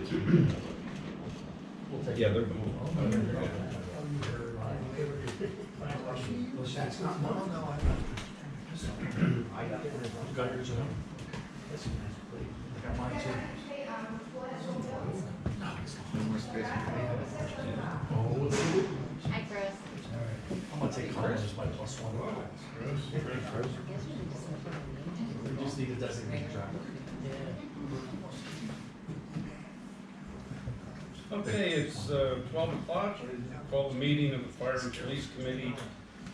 We'll take Yeah, it. they're moving. That's not, no, I got it. You got yours at home? Yes, I got mine too. Oh, Hi, Chris. I'm gonna take Colin as my plus one. We just need a designated driver. Okay, it's 12 o'clock. Call the meeting of the Fire and Police Committee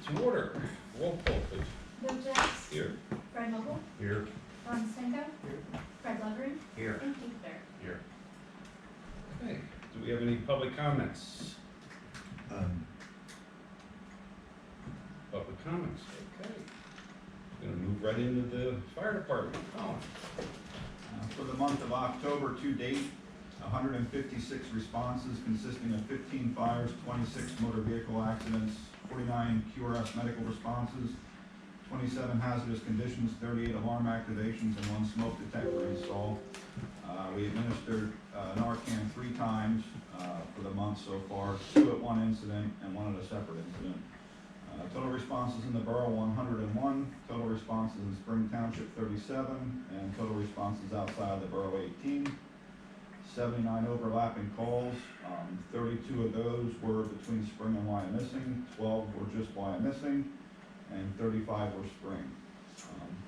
to order. Roll call, please. Bill Jacks. Here. Fred Moble. Here. Ron Stenko. Fred Levering. Here. And Keith Bear. Here. Okay, do we have any public comments? Public comments, okay. Gonna move right into the fire department. Colin. For the month of October to date, 156 responses consisting of 15 fires, 26 motor vehicle accidents, 49 QRS medical responses, 27 hazardous conditions, 38 alarm activations, and 1 smoke detector install. We administered Narcan 3 times for the month so far, 2 at one incident and 1 at a separate incident. Total responses in the borough 101, total responses in Spring Township 37, and total responses outside the borough 18. 79 overlapping calls, 32 of those were between Spring and Wyomissing, 12 were just Wyomissing, and 35 were Spring.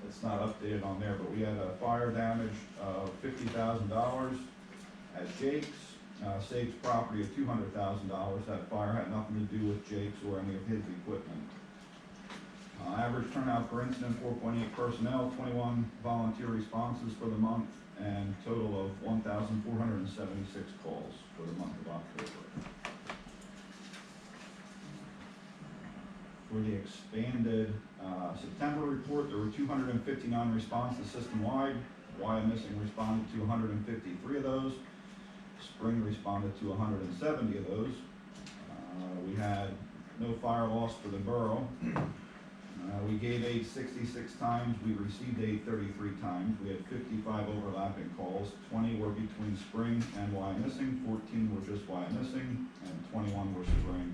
It's not updated on there, but we had a fire damage of $50,000 at Jake's, Sage's property of $200,000. That fire had nothing to do with Jake's or any of his equipment. Average turnout per incident, 4.8 personnel, 21 volunteer responses for the month, and total of 1,476 calls for the month of October. For the expanded September report, there were 259 responses system-wide. Wyomissing responded to 153 of those. Spring responded to 170 of those. We had no fire loss for the borough. We gave aid 66 times, we received aid 33 times. We had 55 overlapping calls, 20 were between Spring and Wyomissing, 14 were just Wyomissing, and 21 were Spring.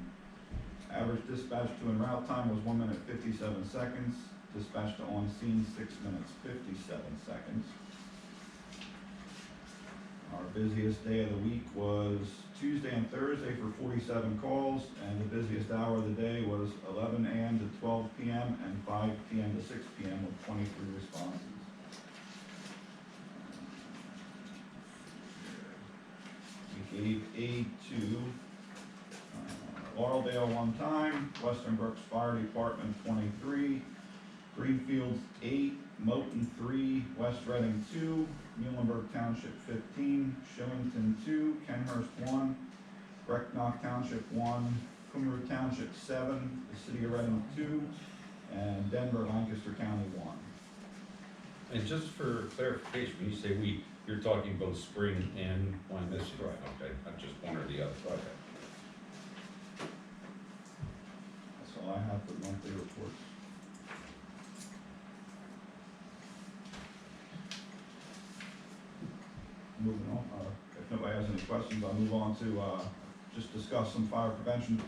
Average dispatch to en route time was 1 minute 57 seconds. Dispatch to on scene 6 minutes 57 seconds. Our busiest day of the week was Tuesday and Thursday for 47 calls, and the busiest hour of the day was 11 a.m. to 12 p.m. and 5 p.m. to 6 p.m. with 23 responses. We gave aid to Laureldale 1 time, Western Brooks Fire Department 23, Greenfields 8, Moton 3, West Reading 2, Muhlenberg Township 15, Shillington 2, Kenhurst 1, Brecknock Township 1, Cumru Township 7, the City of Reading 2, and Denver Lancaster County 1. And just for clarification, when you say we, you're talking both Spring and Wyomissing? Correct. Okay, not just one or the other. Okay. That's all I have for monthly reports. Moving on, if nobody has any questions, I'll move on to just discuss some fire prevention.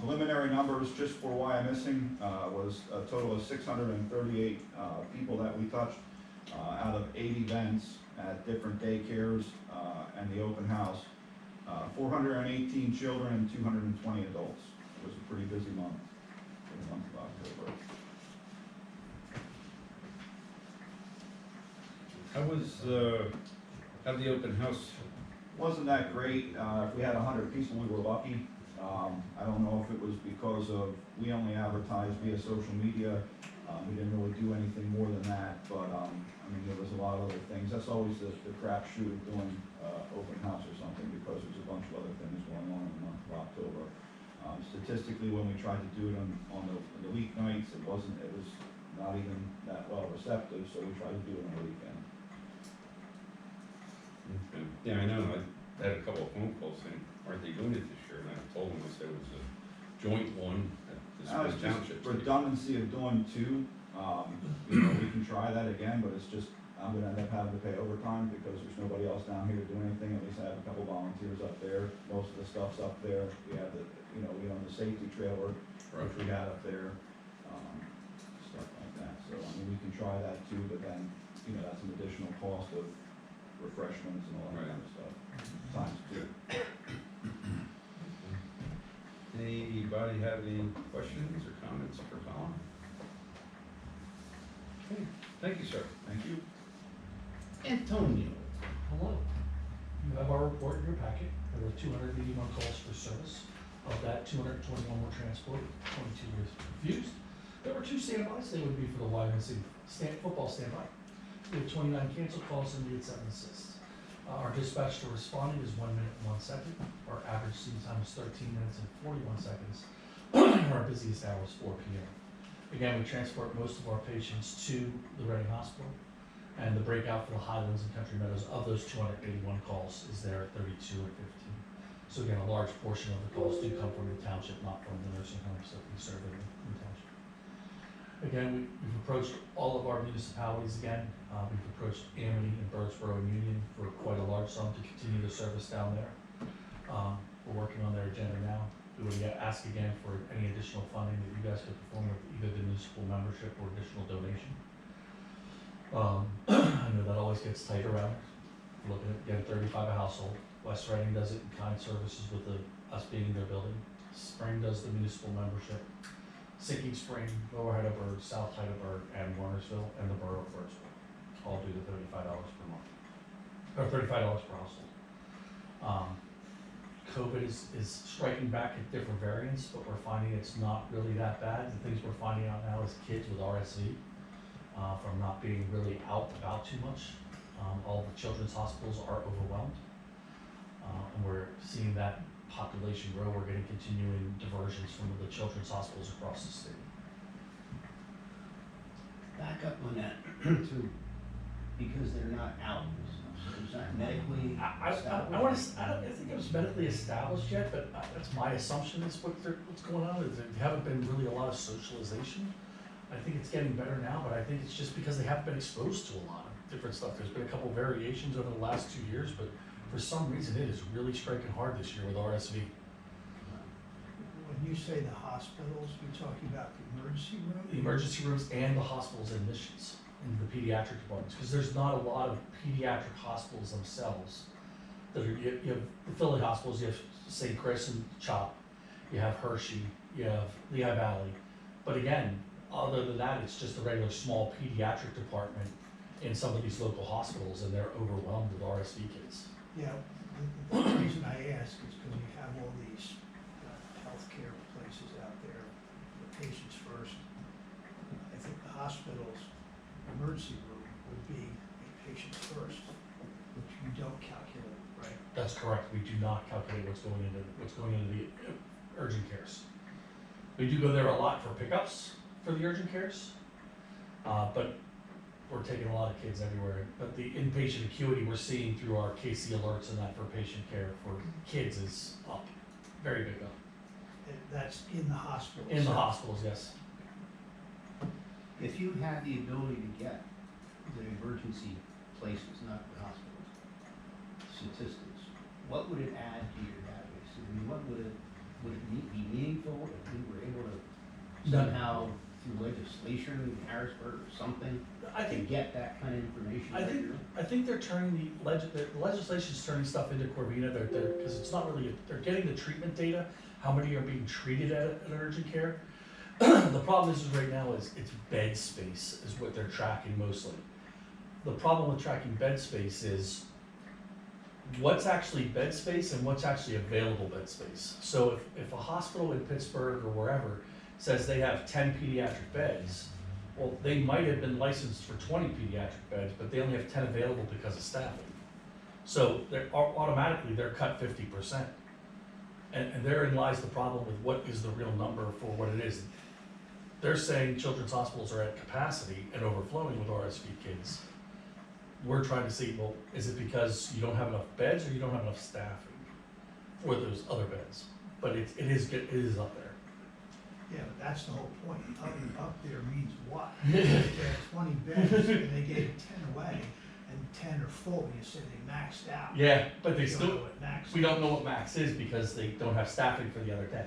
Preliminary numbers just for Wyomissing was a total of 638 people that we touched out of 8 events at different daycares and the open house. 418 children and 220 adults. It was a pretty busy month for the month of October. How'd the open house? Wasn't that great. If we had 100 people, we were lucky. I don't know if it was because of, we only advertised via social media. We didn't really do anything more than that, but I mean, there was a lot of other things. That's always the crapshoot of doing open house or something, because there's a bunch of other things going on in the month of October. Statistically, when we tried to do it on the weeknights, it was not even that well receptive, so we tried to do it on the weekend. Okay. Yeah, I know. I had a couple of phone calls saying, aren't they doing it this year? And I told them, I said it was a joint one at the It's Spring just Township. redundancy of doing 2. You know, we can try that again, but it's just, I'm gonna end up having to pay overtime because there's nobody else down here to do anything. At least I have a couple volunteers up there. Most of the stuff's up there. We have the, we own the safety trailer, which we got up there, stuff like that. So, I mean, we can try that too, but then, that's an additional cost of refreshments and all that kind of stuff, times two. Anybody have any questions or comments for Tom? Okay, thank you, sir. Thank you. Antonio. Hello. You have our report in your packet. There were 281 calls for service. Of that, 221 were transported, 22 were refused. There were 2 standbys. They would be for the YMCA football standby. We had 29 canceled calls and we had 7 assists. Our dispatch to responding is 1 minute and 1 second. Our average scene time is 13 minutes and 41 seconds. Our busiest hour is 4 p.m. Again, we transport most of our patients to the Reading Hospital. And the breakout for the Highlands and Country Meadows of those 281 calls is there at 32 or 15. So again, a large portion of the calls do come from the township, not from the nursing homes that we serve in the township. Again, we've approached all of our municipalities again. We've approached Amity and Birdsboro and Union for quite a large sum to continue the service down there. We're working on their agenda now. We would ask again for any additional funding that you guys could perform with either the municipal membership or additional donation. I know that always gets tight around. We're looking at getting 35 a household. West Reading does it in kind services with us being in their building. Spring does the municipal membership. Sinking Spring, Lower Heidelberg, South Heidelberg, and Warnersville, and the Borough of Birdsboro all do the $35 per month, or $35 per household. COVID is striking back at different variants, but we're finding it's not really that bad. The things we're finding out now is kids with RSV. From not being really out about too much. All the children's hospitals are overwhelmed. And we're seeing that population grow. We're getting continuing diversions from the children's hospitals across the state. Back up on that too, because they're not out, so it's not medically I established. don't think it was medically established yet, but that's my assumption is what's going on is there haven't been really a lot of socialization. I think it's getting better now, but I think it's just because they haven't been exposed to a lot of different stuff. There's been a couple variations over the last 2 years, but for some reason it is really striking hard this year with RSV. When you say the hospitals, you're talking about the emergency room? The emergency rooms and the hospitals admissions in the pediatric departments, because there's not a lot of pediatric hospitals themselves. That are, you have the Philly hospitals, you have St. Chris and CHOP, you have Hershey, you have Lehigh Valley, but again, other than that, it's just a regular small pediatric department in some of these local hospitals, and they're overwhelmed with RSV kids. Yeah, the reason I ask is because you have all these healthcare places out there, the patients first. I think the hospital's emergency room would be a patients first, which you don't calculate, right? That's correct. We do not calculate what's going into the urgent cares. We do go there a lot for pickups for the urgent cares, but we're taking a lot of kids everywhere. But the inpatient acuity we're seeing through our KC alerts and that for patient care for kids is up, very big up. And that's in the hospital. In the itself. hospitals, yes. If you had the ability to get the emergency places, not the hospitals, statistics, what would it add to your database? I mean, what would it be meaningful if we were able to None. somehow through legislation in Harrisburg or something I to think get that kind of information? I think they're turning the legislation's turning stuff into Corvina. They're because it's not really they're getting the treatment data. How many are being treated at urgent care? The problem is right now is it's bed space is what they're tracking mostly. The problem with tracking bed space is what's actually bed space and what's actually available bed space. So if a hospital in Pittsburgh or wherever says they have 10 pediatric beds, well, they might have been licensed for 20 pediatric beds, but they only have 10 available because of staffing. So they're automatically they're cut 50%. And therein lies the problem with what is the real number for what it is. They're saying children's hospitals are at capacity and overflowing with RSV kids. We're trying to see, well, is it because you don't have enough beds or you don't have enough staffing for those other beds? But it is up there. Yeah, but that's the whole point, up there means what? They had 20 beds, and they gave 10 away, and 10 are full, you say they maxed out. Yeah, but they You don't know still, what max we don't know what max is because they don't have staffing for the other 10.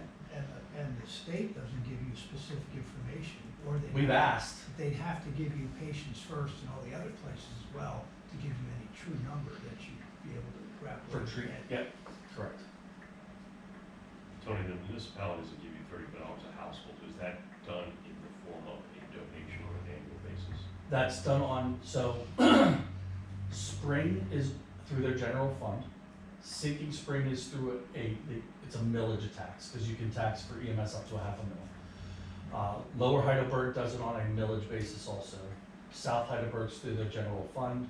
And the state doesn't give you specific information, or they. We've asked. They'd have to give you Patients First and all the other places as well to give you any true number that you'd be able to grapple For with. treatment, yep, correct. Tony, the municipalities that give you $30 a household, is that done in the form of a donation on an annual basis? That's done on, so Spring is through their general fund. Sinking Spring is through it's a millage tax, because you can tax for EMS up to $500,000. Lower Heidelberg does it on a millage basis also. South Heidelberg's through their general fund.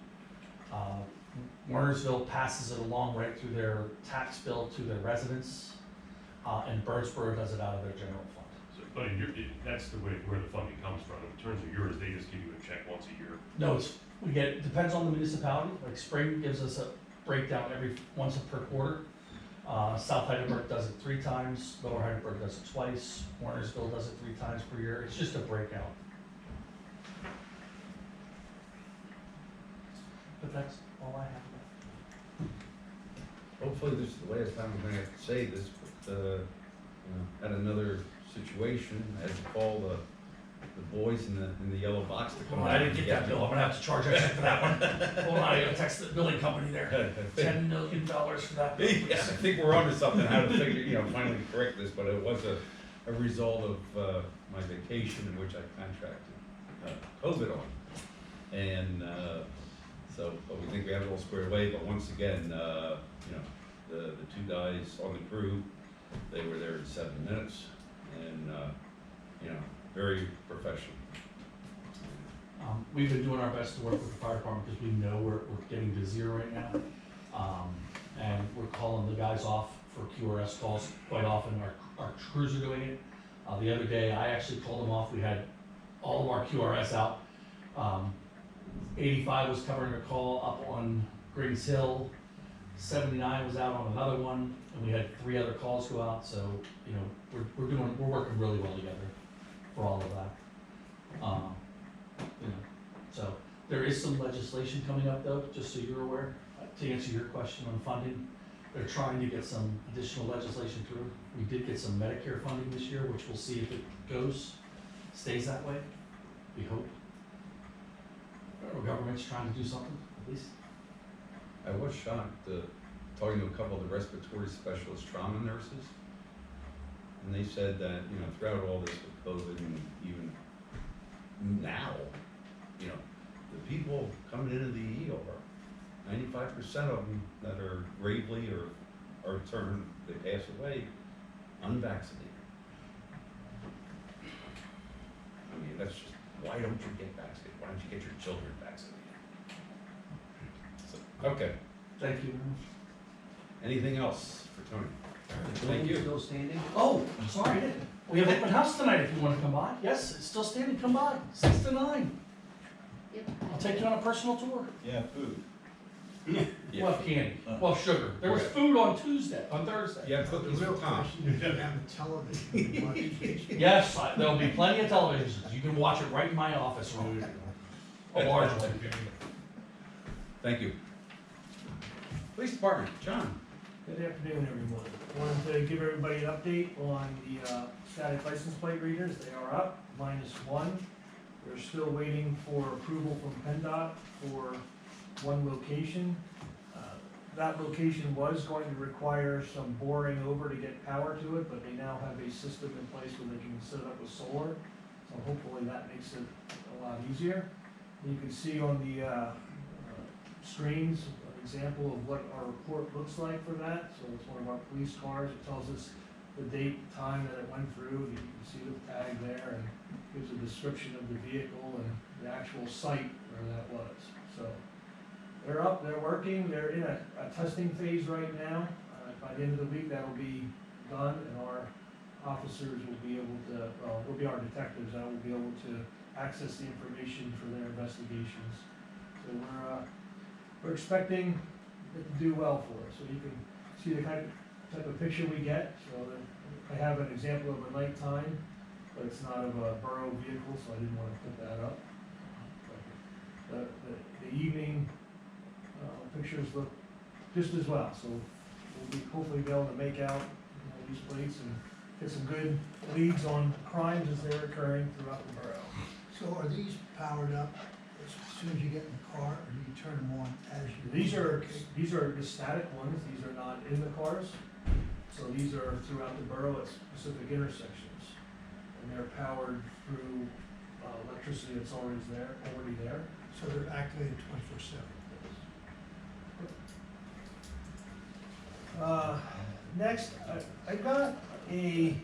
Wernersville passes it along right through their tax bill to their residents. And Birdsboro does it out of their general fund. So, but that's the way, where the funding comes from. In terms of yours, they just give you a check once a year. No, depends on the municipality. Like Spring gives us a breakdown once per quarter. South Heidelberg does it 3 times, Lower Heidelberg does it twice, Wernersville does it 3 times per year. It's just a breakout. But that's all I have. Hopefully this is the last time I'm gonna have to say this, but, you know, had another situation, I had to call the boys in the yellow box to come out. I didn't get that bill. I'm gonna have to charge extra for that one. Hold on, I gotta text the billing company there. $10 million for that bill. Yeah, I think we're onto something, how to figure, finally correct this, but it was a result of, my vacation in which I contracted, COVID on. And, but we think we have it all squared away, but once again, the 2 guys on the crew, they were there in 7 minutes, and, very professional. We've been doing our best to work with the fire department because we know we're getting busier right now. And we're calling the guys off for QRS calls quite often. Our crews are doing it. The other day, I actually called them off. We had all of our QRS out. 85 was covering a call up on Griggs Hill. 79 was out on another one, and we had 3 other calls go out. So, we're working really well together for all of that. So there is some legislation coming up though, just so you're aware, to answer your question on funding. They're trying to get some additional legislation through. We did get some Medicare funding this year, which we'll see if it stays that way, we hope. Our government's trying to do something, at least. I was shocked, talking to a couple of the respiratory specialist trauma nurses, and they said that, throughout all this with COVID and even now, the people coming into the ER, 95% of them that are gravely or turned, they pass away, unvaccinated. I mean, that's just, why don't you get vaccinated? Why don't you get your children vaccinated? So, okay, Thank you. anything else for Tony? The Thank building's you. still standing? Oh, I'm sorry, I didn't. We have open house tonight if you wanna come by. Yes, it's still standing, come by, 6 to 9. I'll take you on a personal tour. Yeah, food. We'll have candy, we'll have sugar. There was food on Thursday. Yeah, The cookies real with Tom. question is, do you have a television to watch HBO? Yes, there'll be plenty of televisions. You can watch it right in my office room. A large one. Thank you. Police Department, John. Good afternoon, everyone. Wanted to give everybody an update on the static license plate readers. They are up, -1. We're still waiting for approval from PennDOT for one location. That location was going to require some boring over to get power to it, but they now have a system in place where they can set it up with solar. So hopefully that makes it a lot easier. You can see on the screens an example of what our report looks like for that. So it's one of our police cars. It tells us the date, time that it went through. You can see the tag there and gives a description of the vehicle and the actual site where that was. So they're up, they're working, they're in a testing phase right now. By the end of the week, that'll be done, and our officers will be able to, will be our detectives, that will be able to access the information for their investigations. So we're expecting it to do well for us. So you can see the type of picture we get. So I have an example of a nighttime but it's not of a borough vehicle, so I didn't wanna put that up. But the evening, pictures look just as well, so we'll be hopefully be able to make out, these plates and get some good leads on crimes as they're occurring throughout the borough. So are these powered up as soon as you get in the car, or do you turn them on as you? These are the static ones, these are not in the cars. So these are throughout the borough at specific intersections. And they're powered through electricity that's already there. So they're activated 24/7? Next, I got a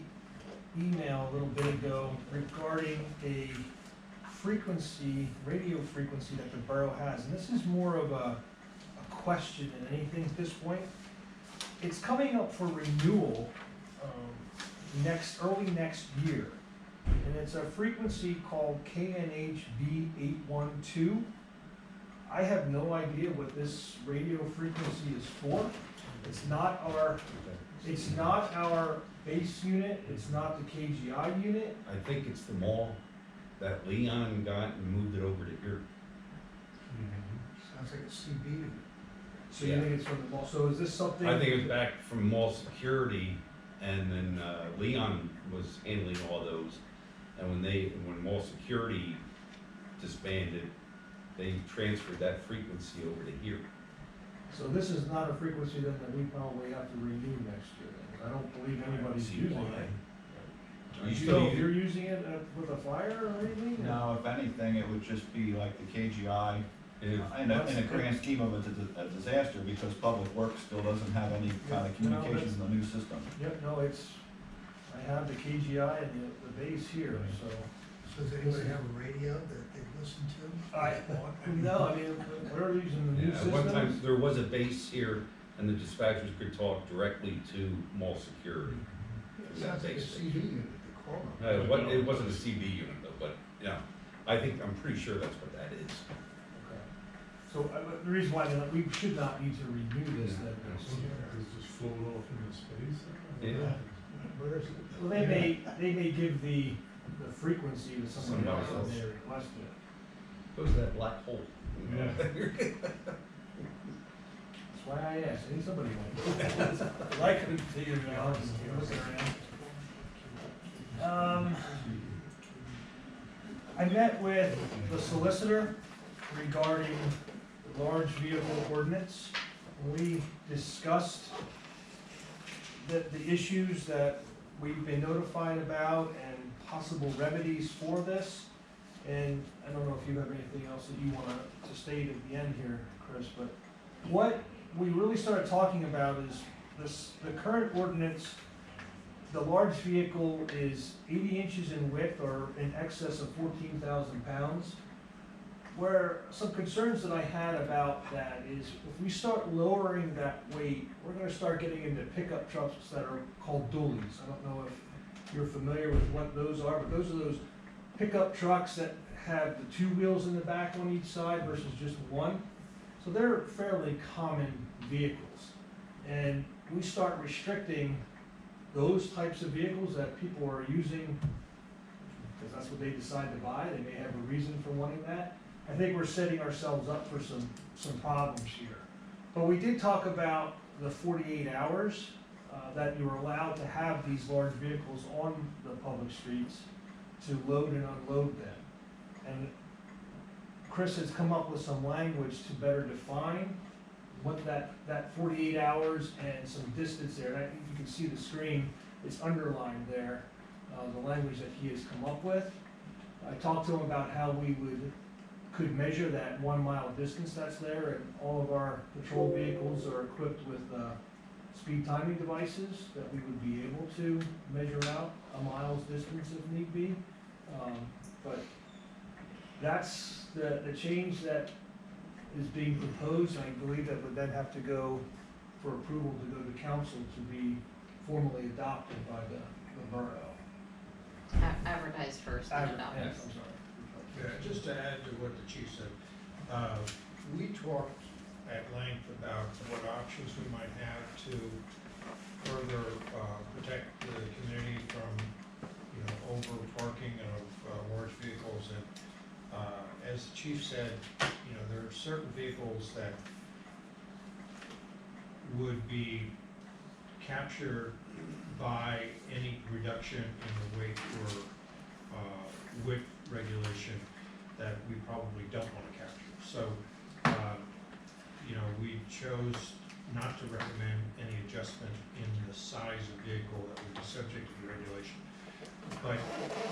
email a little bit ago regarding a radio frequency that the borough has, and this is more of a question than anything at this point. It's coming up for renewal, early next year, and it's a frequency called KNHB 812. I have no idea what this radio frequency is for. It's not our base unit, it's not the KGI unit. I think it's the mall that Leon got and moved it over to here. Sounds like a CB. So you think it's from the mall, so is this something? I think it was back from mall security, and then Leon was handling all those. And when mall security disbanded, they transferred that frequency over to here. So this is not a frequency then that we probably have to renew next year, then? I don't believe anybody's See using why. it. You You still know, use it? you're using it with a fire or anything? No, if anything, it would just be like the KGI, Yeah. in a grand scheme of it, it's a disaster, because Public Works still doesn't have any kind of communications in the new system. Yep, no, I have the KGI and the base here, so. So does anybody have a radio that they listen to? No, I mean, we're using the new Yeah, at one time, systems. there was a base here, and the dispatchers could talk directly to mall security. It sounds like a CB unit, the caller. It wasn't a CB unit though, but, yeah, I'm pretty sure that's what that is. Okay. So, the reason why we should not need to renew this then is, It's just float off into space. Yeah. Where is it? well, they may give the frequency to somebody Somebody else else. when they request it. Goes to that black hole. Yeah. That's why I asked, I need somebody like. I couldn't figure it out, and looking around. I met with the solicitor regarding the large vehicle ordinance. We discussed the issues that we've been notified about and possible remedies for this. And I don't know if you have anything else that you want to state at the end here, Chris, but what we really started talking about is the current ordinance. The large vehicle is 80 inches in width or in excess of 14,000 pounds. Where some concerns that I had about that is if we start lowering that weight, we're gonna start getting into pickup trucks that are called dualies. I don't know if you're familiar with what those are, but those are those pickup trucks that have the two wheels in the back on each side versus just one. So they're fairly common vehicles. And we start restricting those types of vehicles that people are using because that's what they decide to buy. They may have a reason for wanting that. I think we're setting ourselves up for some problems here. But we did talk about the 48 hours that you're allowed to have these large vehicles on the public streets to load and unload them. And Chris has come up with some language to better define what that 48 hours and some distance there. And you can see the screen, it's underlined there, the language that he has come up with. I talked to him about how we could measure that 1 mile distance that's there, and all of our patrol vehicles are equipped with speed timing devices that we would be able to measure out a mile's distance if need be. But that's the change that is being proposed. I believe that would then have to go for approval to go to council to be formally adopted by the borough. Advertised first and adopted. Yes, I'm sorry. Yeah, just to add to what the chief said, we talked at length about what options we might have to further protect the community from, over parking of large vehicles, and as the chief said, you know, there are certain vehicles that would be captured by any reduction in the weight or width regulation that we probably don't want to capture. So, you know, we chose not to recommend any adjustment in the size of vehicle that would be subject to the regulation. But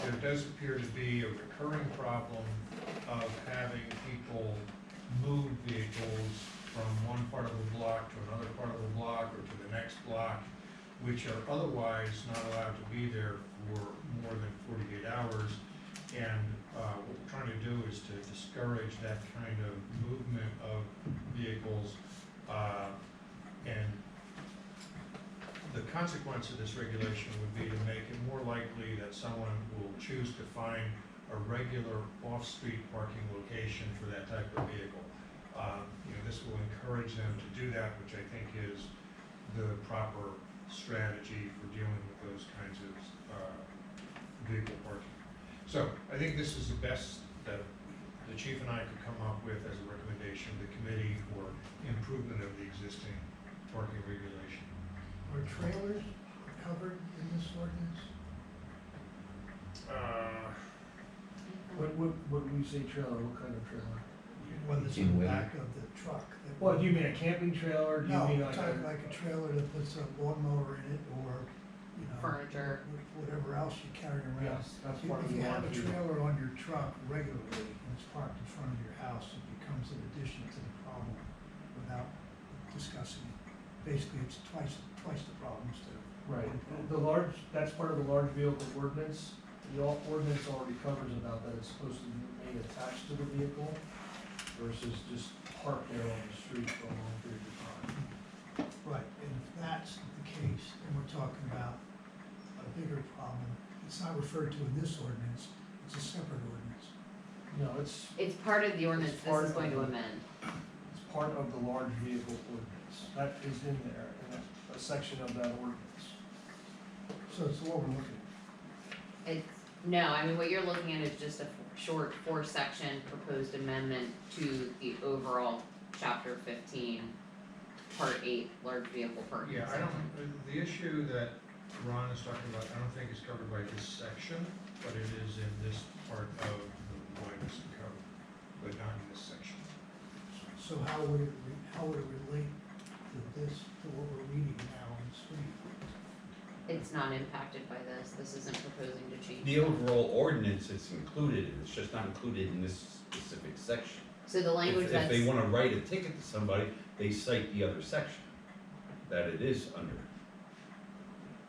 there does appear to be a recurring problem of having people move vehicles from one part of the block to another part of the block or to the next block, which are otherwise not allowed to be there for more than 48 hours. And what we're trying to do is to discourage that kind of movement of vehicles. And the consequence of this regulation would be to make it more likely that someone will choose to find a regular off-street parking location for that type of vehicle. You know, this will encourage them to do that, which I think is the proper strategy for dealing with those kinds of vehicle parking. So I think this is the best that the chief and I could come up with as a recommendation to the committee for improvement of the existing parking regulation. Are trailers covered in this ordinance? What do you say trailer, what kind of trailer? One that's in the back of the truck? that- Well, do you mean a camping trailer, do you No, mean I'm like talking a? like a trailer that puts a lawnmower in it, or, you know. Furniture. Whatever else you carry around. Yes, that's If part of you the have a large vehicle. trailer on your truck regularly, and it's parked in front of your house, it becomes an addition to the problem without discussing it. Basically, it's twice the problem instead of. Right, the large, that's part of the large vehicle ordinance. The ordinance already covers about that, it's supposed to be made attached to the vehicle versus just parked there on the street for a long period of time. Right, and if that's the case, then we're talking about a bigger problem. It's not referred to in this ordinance, it's a separate ordinance. No, it's It's part of the ordinance It's this part is going to of- amend. part of the large vehicle ordinance. That is in there, in a section of that ordinance. So it's the one we're looking at. It's, no, I mean, what you're looking at is just a short 4-section proposed amendment to the overall chapter 15, part 8, large vehicle parking. Yeah, I section. don't, the issue that Ron is talking about, I don't think is covered by this section, but it is in this part of the Williamson Code, but not in this section. So how would it relate to this, to what we're reading now on the screen? It's not impacted by this, this isn't proposing to change. The that. overall ordinance, it's included, it's just not included in this specific section. So the language If that's, they wanna write a ticket to somebody, they cite the other section that it is under.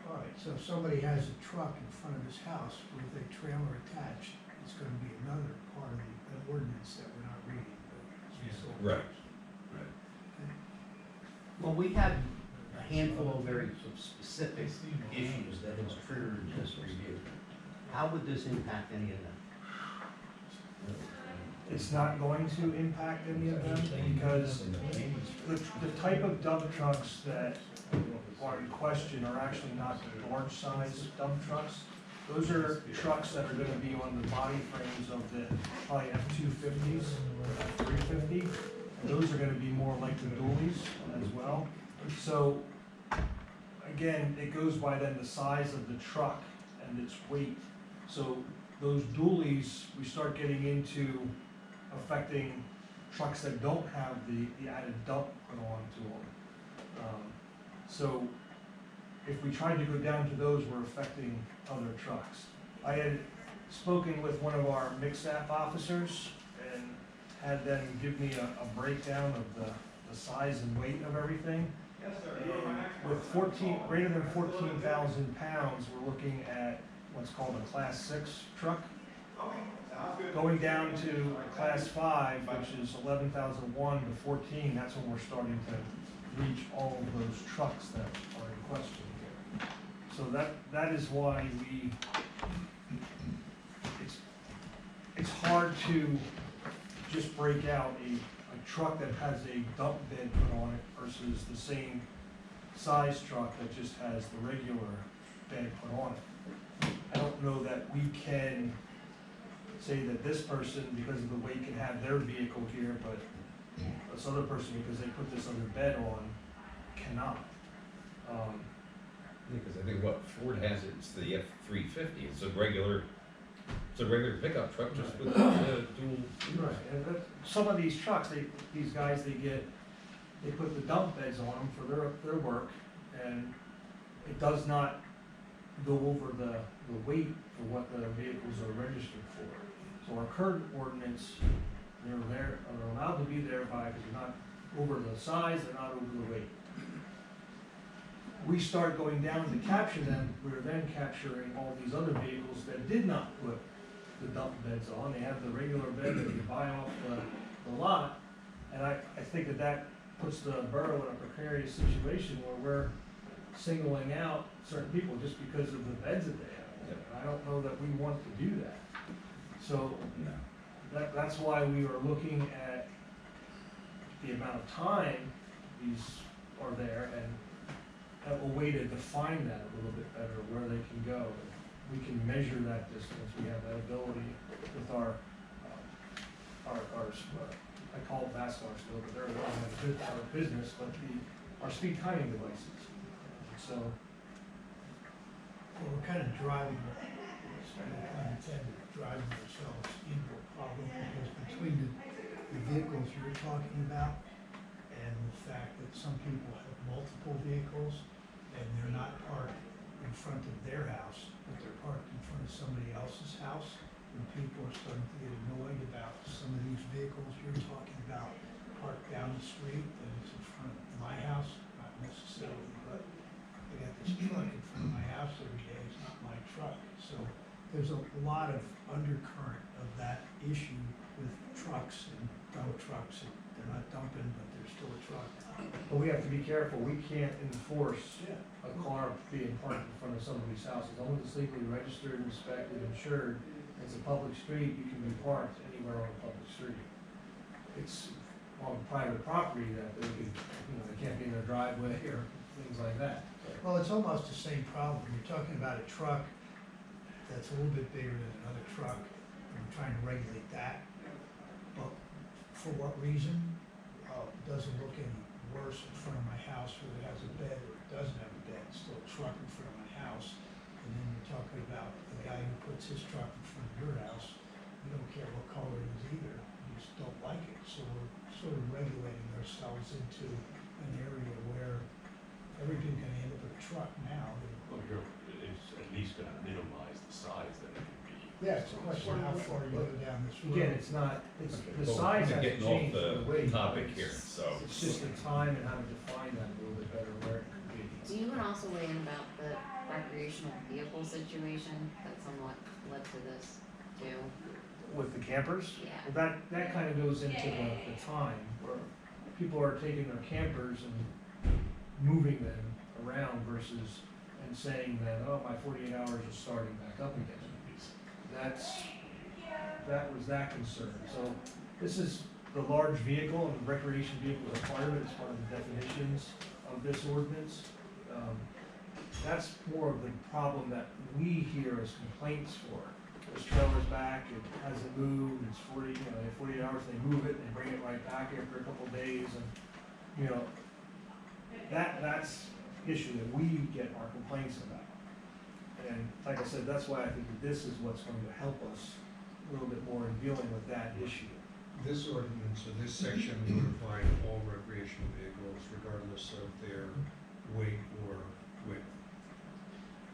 All right, so if somebody has a truck in front of his house with a trailer attached, it's gonna be another part of the ordinance that we're not reading, but it's still. Right. Well, we have a handful of very specific issues that has triggered this review. How would this impact any of them? It's not going to impact any of them because the type of dump trucks that are in question are actually not large size dump trucks. Those are trucks that are gonna be on the body frames of the probably F-250s or F-350. And those are gonna be more like the dualies as well. So, again, it goes by then the size of the truck and its weight. So those dualies, we start getting into affecting trucks that don't have the added dump put onto them. So if we tried to go down to those, we're affecting other trucks. I had spoken with one of our mixed staff officers and had them give me a breakdown of the size and weight of everything. And with greater than 14,000 pounds, we're looking at what's called a Class 6 truck. Going down to a Class 5, which is 11,001 to 14, that's when we're starting to reach all of those trucks that are in question here. So that is why it's hard to just break out a truck that has a dump bed put on it versus the same size truck that just has the regular bed put on it. I don't know that we can say that this person, because of the weight, can have their vehicle here, but this other person, because they put this other bed on, cannot. Because I think what Ford has, it's the F-350, it's a regular pickup truck just with dual. Right, and some of these trucks, these guys, they put the dump beds on them for their work, and it does not go over the weight for what the vehicles are registered for. So our current ordinance, are allowed to be there by, because they're not over the size, they're not over the weight. We start going down to capture them, we're then capturing all these other vehicles that did not put the dump beds on, they have the regular bed that you buy off the lot. And I think that puts the borough in a precarious situation where we're singling out certain people just because of the beds that they have. And I don't know that we want to do that. So that's why we are looking at the amount of time these are there, and a way to define that a little bit better, where they can go. We can measure that distance, we have that ability with our I call it VASCAR still, but they're our business, but our speed timing devices. So, Well, we're kind of driving, driving ourselves into a problem, because between the vehicles you're talking about and the fact that some people have multiple vehicles and they're not parked in front of their house, but they're parked in front of somebody else's house, and people are starting to get annoyed about some of these vehicles you're talking about parked down the street, and it's in front of my house, not necessarily, but I got this truck in front of my house every day, it's not my truck. So there's a lot of undercurrent of that issue with trucks and dump trucks. They're not dumping, but they're still a truck. but we have to be careful, we can't enforce a car being parked in front of somebody's house. As long as it's legally registered, inspected, insured, it's a public street, you can be parked anywhere on a public street. It's on private property that they could, they can't be in their driveway or things like that. Well, it's almost the same problem. You're talking about a truck that's a little bit bigger than another truck, and we're trying to regulate that. But for what reason? Does it look any worse in front of my house where it has a bed or it doesn't have a bed? It's still a truck in front of my house. And then you're talking about the guy who puts his truck in front of your house. You don't care what color it is either. You just don't like it. So we're sort of regulating ourselves into an area where everything can end up with a truck now. Well, it's at least gonna minimize the size that it can be. Yeah, it's a question of how far you go down this road. Again, it's not, it's, the Well, size we're hasn't getting off changed for the weight. topic here, so. It's just the time and how to define that a little bit better, where it could be. Do you want to also weigh in about the recreational vehicle situation that somewhat led to this too? With the campers? Yeah. Well, that kind of goes into the time, where people are taking their campers and moving them around versus, and saying that, oh, my 48 hours is starting back up again. That was that concern. So this is the large vehicle, and the recreation vehicle is a part of it, it's part of the definitions of this ordinance. That's more of the problem that we hear as complaints for. This trailer's back, it hasn't moved, it's 40, they have 48 hours, they move it, they bring it right back after a couple of days, and, that's the issue that we get our complaints about. And like I said, that's why I think that this is what's going to help us a little bit more in dealing with that issue. This ordinance, or this section would apply to all recreational vehicles regardless of their weight or width.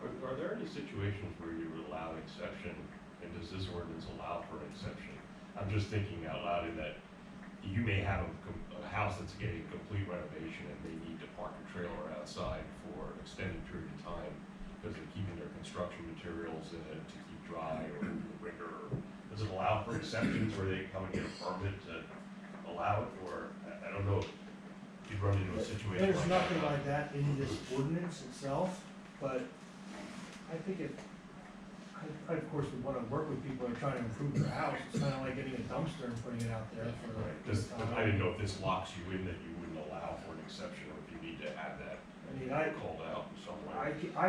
Are there any situations where you would allow an exception, and does this ordinance allow for an exception? I'm just thinking out loud in that you may have a house that's getting a complete renovation and they need to park a trailer outside for an extended period of time because they're keeping their construction materials in it to keep dry or in the winter. Does it allow for exceptions where they come and get a permit to allow it, or I don't know if you'd run into a situation There's like nothing like that in this ordinance itself, but I think I of course would want to work with people that are trying to improve their house. It's kind of like getting a dumpster and putting it out there for I didn't know if this locks you in that you wouldn't allow for an exception, or if you need to have that I mean, I called out in some way.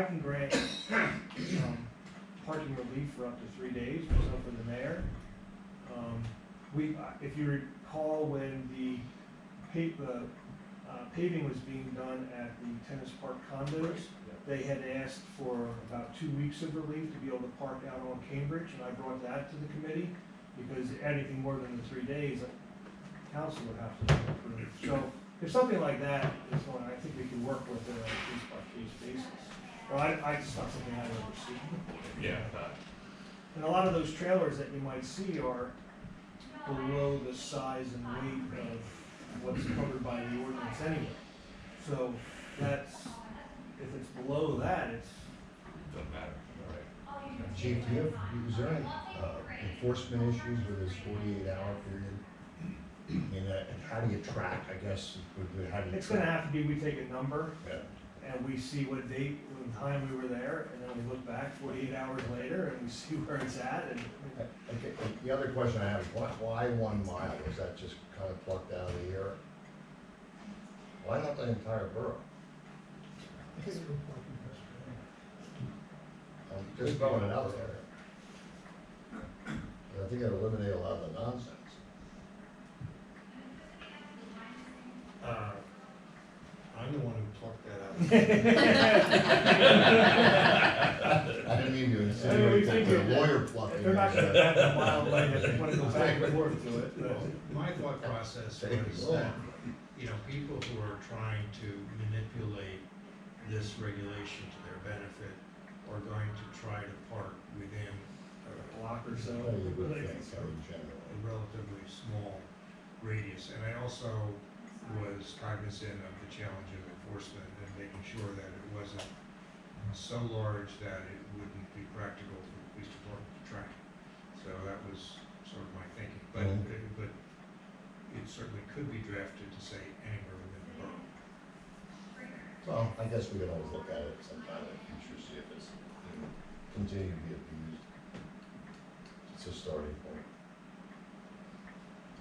can grant, parking relief for up to 3 days, myself and the mayor. If you recall, when the paving was being done at the tennis park condos, they had asked for about 2 weeks of relief to be able to park out on Cambridge, and I brought that to the committee, because anything more than the 3 days, council would have to approve. So if something like that is going, I think we can work with it on a case-by-case basis. Well, I just not something I've ever seen. Yeah, And a lot of those trailers that you might see are below the size and weight of what's covered by the ordinance anyway. So that's, if it's below that, it's, doesn't matter, all right. Chief, is there any enforcement issues with this 48-hour period? I mean, how do you track, I guess, how do you? it's gonna have to be, we take a number Yeah. and we see what date, what time we were there, and then we look back 48 hours later and we see where it's at, and Okay, the other question I have is why 1 mile? Was that just kind of plucked out of the air? Why not the entire borough? I'm just throwing it out there. I think it'll eliminate a lot of the nonsense. I'm the one who plucked that out. I didn't mean to I mean, we insinuate that figured the that lawyer plucked if it. they're not gonna back a mile away, they wanna go back and forth to it, but. My thought process was that, you know, people who are trying to manipulate this regulation to their benefit are going to try to park within Block or so. Probably a good thing, so in general. a relatively small radius. And I also was cognizant of the challenge of enforcement and making sure that it wasn't so large that it wouldn't be practical for the police department to track. So that was sort of my thinking, but it certainly could be drafted to say anywhere within the borough. Well, I guess we can always look at it sometime in the future, see if it's continue to be abused. It's a starting point.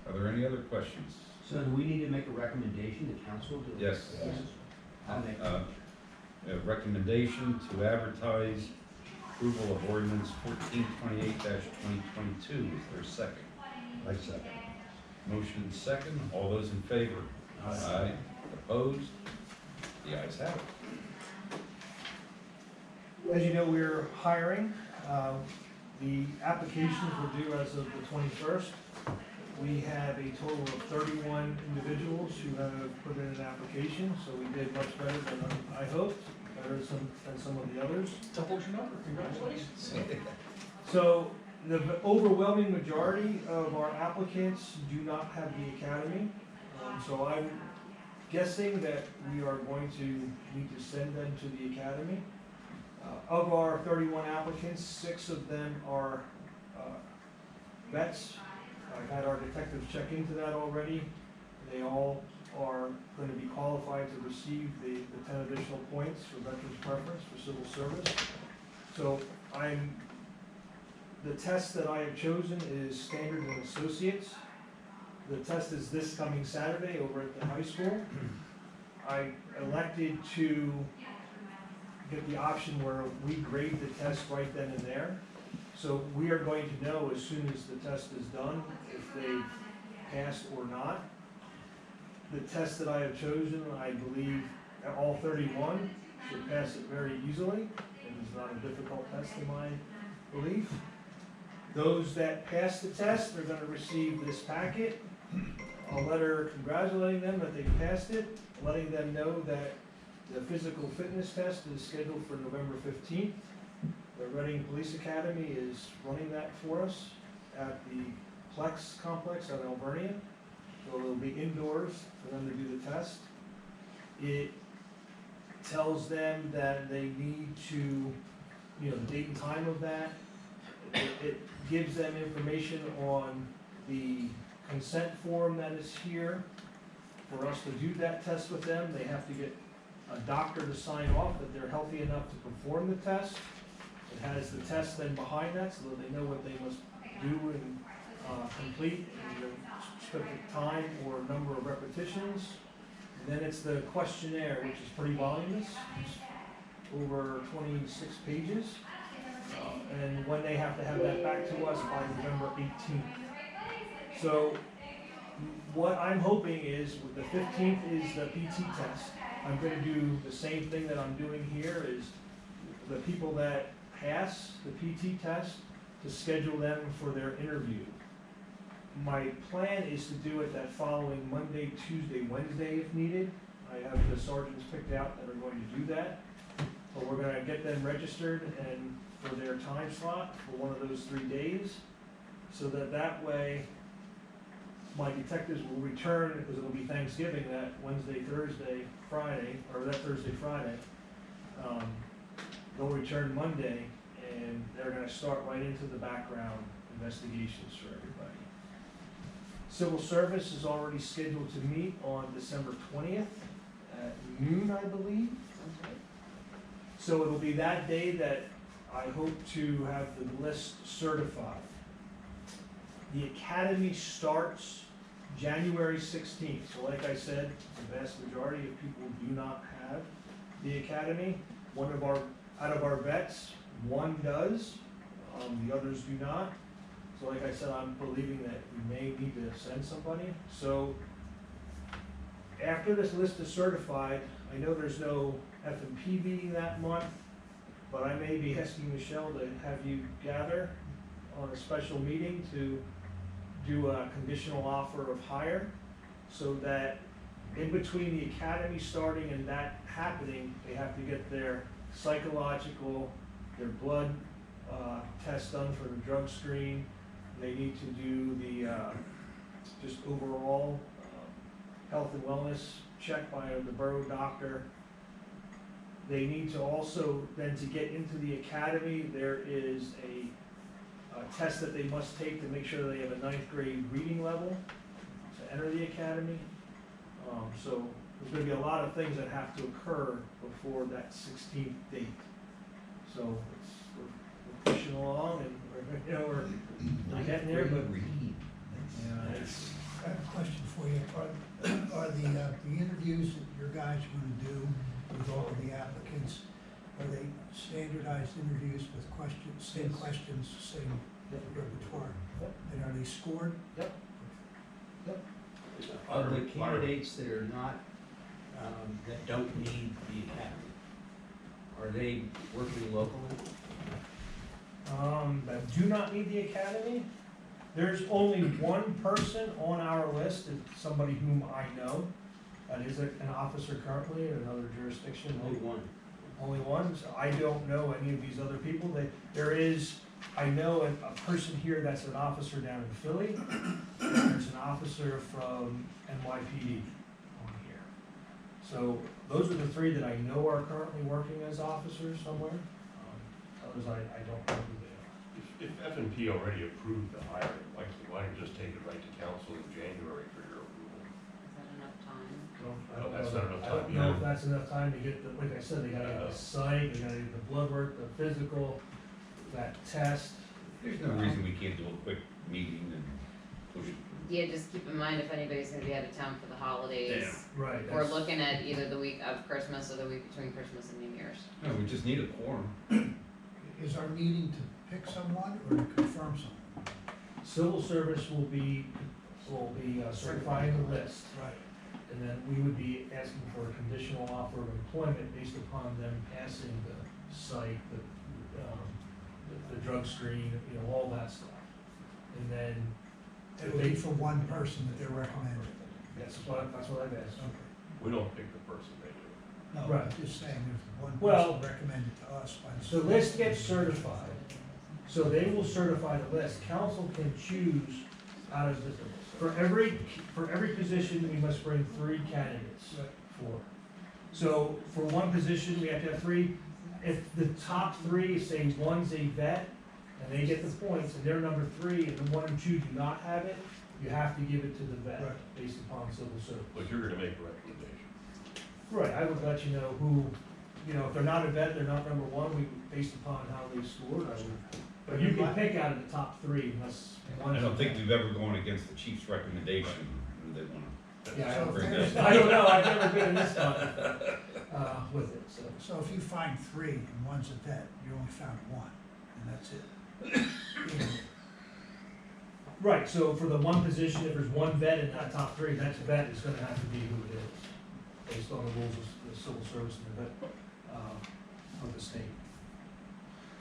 Are there any other questions? So do we need to make a recommendation to council to? Yes. I'll make, A recommendation to advertise approval of ordinance 1428-2022. Is there a second? I second. Motion second. All those in favor? Aye. Opposed? The ayes have it. As you know, we're hiring. The applications were due as of the 21st. We have a total of 31 individuals who have put in an application, so we did much better than I hoped, better than some of the others. Doubled your number, congratulations. So the overwhelming majority of our applicants do not have the academy. So I'm guessing that we are going to need to send them to the academy. Of our 31 applicants, 6 of them are vets. I've had our detectives check into that already. They all are going to be qualified to receive the 10 additional points for veterans preference for civil service. So the test that I have chosen is Standard and Associates. The test is this coming Saturday over at the high school. I elected to get the option where we grade the test right then and there. So we are going to know as soon as the test is done if they passed or not. The test that I have chosen, I believe all 31 should pass it very easily. It is not a difficult test in my belief. Those that pass the test are going to receive this packet, a letter congratulating them that they passed it, letting them know that the physical fitness test is scheduled for November 15th. The Reading Police Academy is running that for us at the Plex complex at Alvernia. So it'll be indoors for them to do the test. It tells them that they need to, the date and time of that. It gives them information on the consent form that is here. For us to do that test with them, they have to get a doctor to sign off that they're healthy enough to perform the test. It has the test then behind that so that they know what they must do and complete in the specific time or number of repetitions. And then it's the questionnaire, which is pretty voluminous, it's over 26 pages. and when they have to have that back to us by November 18th. So what I'm hoping is, the 15th is the PT test. I'm gonna do the same thing that I'm doing here, is the people that pass the PT test, to schedule them for their interview. My plan is to do it that following Monday, Tuesday, Wednesday if needed. I have the sergeants picked out that are going to do that. But we're gonna get them registered and for their time slot for one of those 3 days, so that that way my detectives will return, because it'll be Thanksgiving that Wednesday, Thursday, Friday, or that Thursday, Friday. They'll return Monday, and they're gonna start right into the background investigations for everybody. Civil Service is already scheduled to meet on December 20th at noon, I believe. So it'll be that day that I hope to have the list certified. The academy starts January 16th, so like I said, the vast majority of people do not have the academy. Out of our vets, one does, the others do not. So like I said, I'm believing that we may need to send somebody. So after this list is certified, I know there's no F&P meeting that month, but I may be asking Michelle to have you gather on a special meeting to do a conditional offer of hire, so that in between the academy starting and that happening, they have to get their psychological, their blood test done for the drug screen. They need to do the just overall health and wellness check by the borough doctor. They need to also, then to get into the academy, there is a test that they must take to make sure they have a 9th grade reading level to enter the academy. So there's gonna be a lot of things that have to occur before that 16th date. So we're pushing along, and we're getting there, but yeah, it's, I have a question for you. Are the interviews that your guys are gonna do with all of the applicants, are they standardized interviews with questions, same Yes. questions, same repertoire? Yep. And are they scored? Yep. Are the candidates that are not, that don't need the academy, are they working locally? that do not need the academy. There's only one person on our list, it's somebody whom I know, that is an officer currently in another jurisdiction. Only one. Only one, so I don't know any of these other people. There is, I know a person here that's an officer down in Philly, and there's an officer from NYPD on here. So those are the 3 that I know are currently working as officers somewhere. Others I don't know who they are. If F&P already approved the hiring, why don't you just take it right to council in January for your approval? Is that enough time? No, that's not enough I don't time, know no. if that's enough time to get the, like I said, they gotta get the site, they gotta get the blood work, the physical, that test. There's no reason we can't do a quick meeting and push it. Yeah, just keep in mind if anybody's gonna be out of town for the holidays. Right. We're that's- looking at either the week of Christmas or the week between Christmas and New Year's. No, we just need a quorum. Is our meeting to pick someone or to confirm someone? Civil service will be certifying the list. Right. And then we would be asking for a conditional offer of employment based upon them passing the site, the drug screen, all that stuff. And then, It'll be for one person that they're recommending. that's what I've asked. Okay. We don't pick the person, they do. No, Right. I'm just saying, there's one Well, person recommended to us by the. The list gets certified, so they will certify the list. Council can choose out of the, for every position, we must bring 3 candidates for. So for one position, we have to have 3. If the top 3, say one's a vet, and they get the points, and they're number 3, and the 1 and 2 do not have it, you have to give it to the vet, Right. based upon civil service. But you're gonna make a recommendation. Right, I would let you know who, if they're not a vet, they're not number 1, based upon how they scored, I would. But you can pick out of the top 3 unless one. I don't think we've ever gone against the chief's recommendation, and they wanna. Yeah, So bring there's- that. I don't know, I've never been in this spot, with it, so. So if you find 3 and one's a vet, you only found 1. and that's it. Right, so for the one position, if there's one vet in that top three, that vet is gonna have to be who it is, based on the rules of the civil service and the vet, of the state.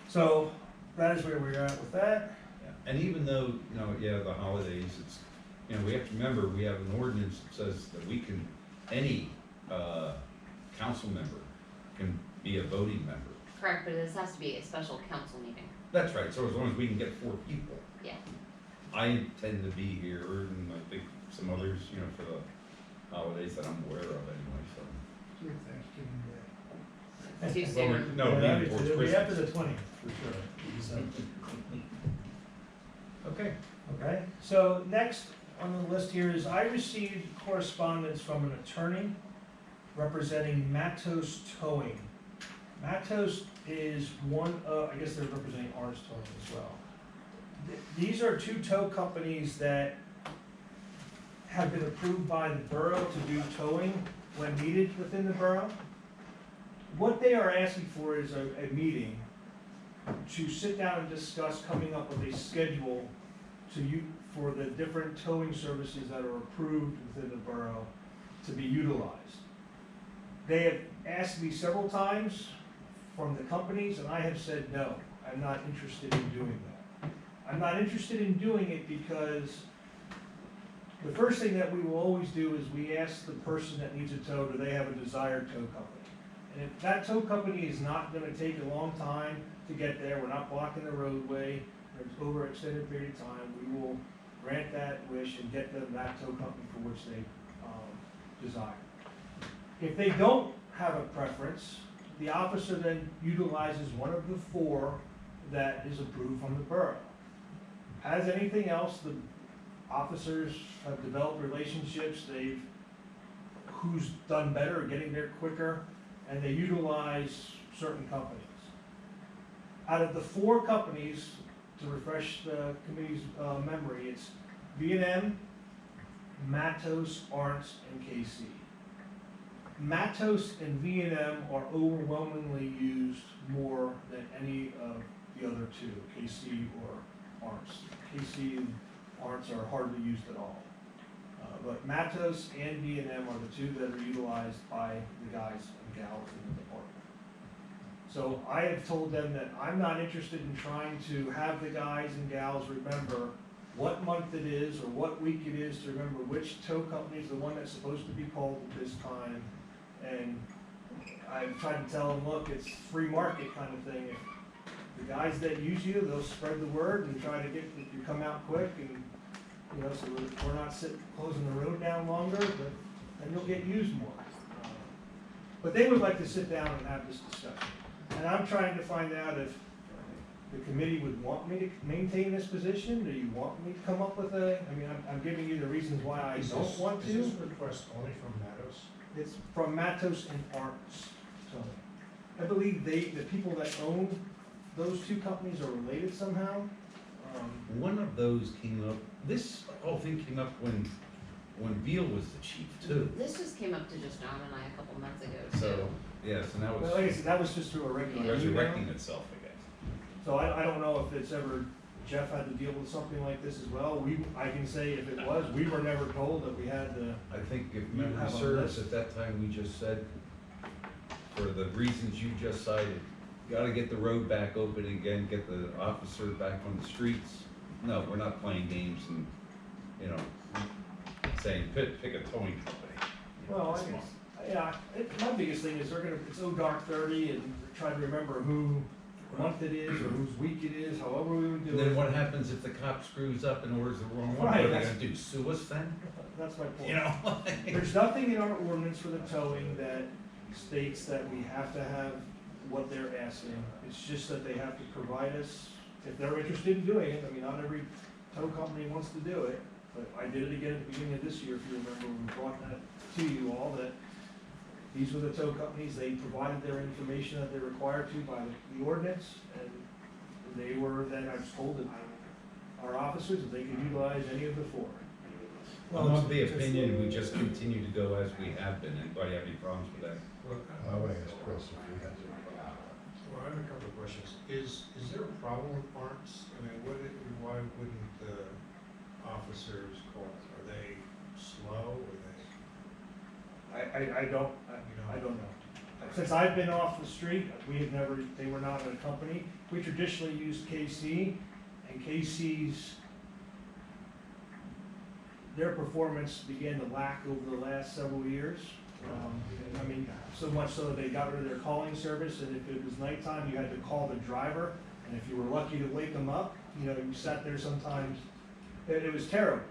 So, that is where we're at with that. Yeah. And even though, you know, yeah, the holidays, it's, you know, we have to remember, we have an ordinance that says that we can, any, council member can be a voting member. Correct, but this has to be a special council meeting. That's right, so as long as we can get 4 people. Yeah. I intend to be here, and I think some others, you know, for the holidays that I'm aware of anyway, so. Your Thanksgiving Day. Too Well, soon. no, Yeah, leaning towards it'll be after Christmas. the 20th, for sure. So, Okay. okay, so next on the list here is I received correspondence from an attorney representing Matos Towing. Matos is one of, I guess they're representing Arts Towing as well. These are two tow companies that have been approved by the borough to do towing when needed within the borough. What they are asking for is a meeting to sit down and discuss coming up with a schedule for the different towing services that are approved within the borough to be utilized. They have asked me several times from the companies, and I have said, no, I'm not interested in doing that. I'm not interested in doing it because the first thing that we will always do is we ask the person that needs a tow, do they have a desired tow company? And if that tow company is not gonna take a long time to get there, we're not blocking the roadway, or it's over an extended period of time, we will grant that wish and get them that tow company for which they, desire. If they don't have a preference, the officer then utilizes one of the 4 that is approved from the borough. As anything else, the officers have developed relationships, who's done better, getting there quicker, and they utilize certain companies. Out of the 4 companies, to refresh the committee's memory, it's V&M, Matos, Arntz, and KC. Matos and V&M are overwhelmingly used more than any of the other 2, KC or Arntz. KC and Arntz are hardly used at all. But Matos and V&M are the 2 that are utilized by the guys and gals in the department. So I have told them that I'm not interested in trying to have the guys and gals remember what month it is or what week it is to remember which tow company is the one that's supposed to be called at this time. And I've tried to tell them, look, it's free market kind of thing. If the guys that use you, they'll spread the word and try to get you come out quick, and you know, so we're not closing the road down longer, but then you'll get used more. But they would like to sit down and have this discussion. And I'm trying to find out if the committee would want me to maintain this position. Do you want me to come up with I'm giving you the reasons why I don't want to. Is this request only from Matos? It's from Matos and Arntz. So I believe the people that own those 2 companies are related somehow. One of those came up, this whole thing came up when Veal was the chief too. This just came up to just John and I a couple months ago, too. So, yeah, so now Well, like I it's said, that was just through a regular resurrecting email. itself, I guess. So I don't know if it's ever, Jeff had to deal with something like this as well. I can say if it was, we were never told that we had the, I think if You memory have a serves, list? at that time, we just said, for the reasons you just cited, gotta get the road back open again, get the officer back on the streets. No, we're not playing games and, you know, saying, pick a towing company. well, I guess, yeah, my biggest thing is it's so dark 30 and try to remember who month it is or whose week it is, however we would do And it. then what happens if the cop screws up and orders the wrong one? What Right, are they that's- gonna do, sue us then? That's my point. You know? There's nothing in our ordinance for the towing that states that we have to have what they're asking. It's just that they have to provide us, if they're interested in doing it. I mean, not every tow company wants to do it, but I did it again at the beginning of this year, if you remember, when we brought that to you all, that these were the tow companies, they provided their information that they're required to by the ordinance, and they were then, I was told that our officers, that they could utilize any of the 4. I'm of the opinion we just continue to go as we have been. Anybody have any problems with that? Well, I want to ask Chris if we had to. I have a couple of questions. Is there a problem with warrants? I mean, why wouldn't the officers call? Are they slow? I don't know. Since I've been off the street, we have never, they were not in a company. We traditionally used KC, and KC's, their performance began to lack over the last several years. I mean, so much so that they got rid of their calling service, and if it was nighttime, you had to call the driver, and if you were lucky to wake them up, you know, you sat there sometimes, it was terrible.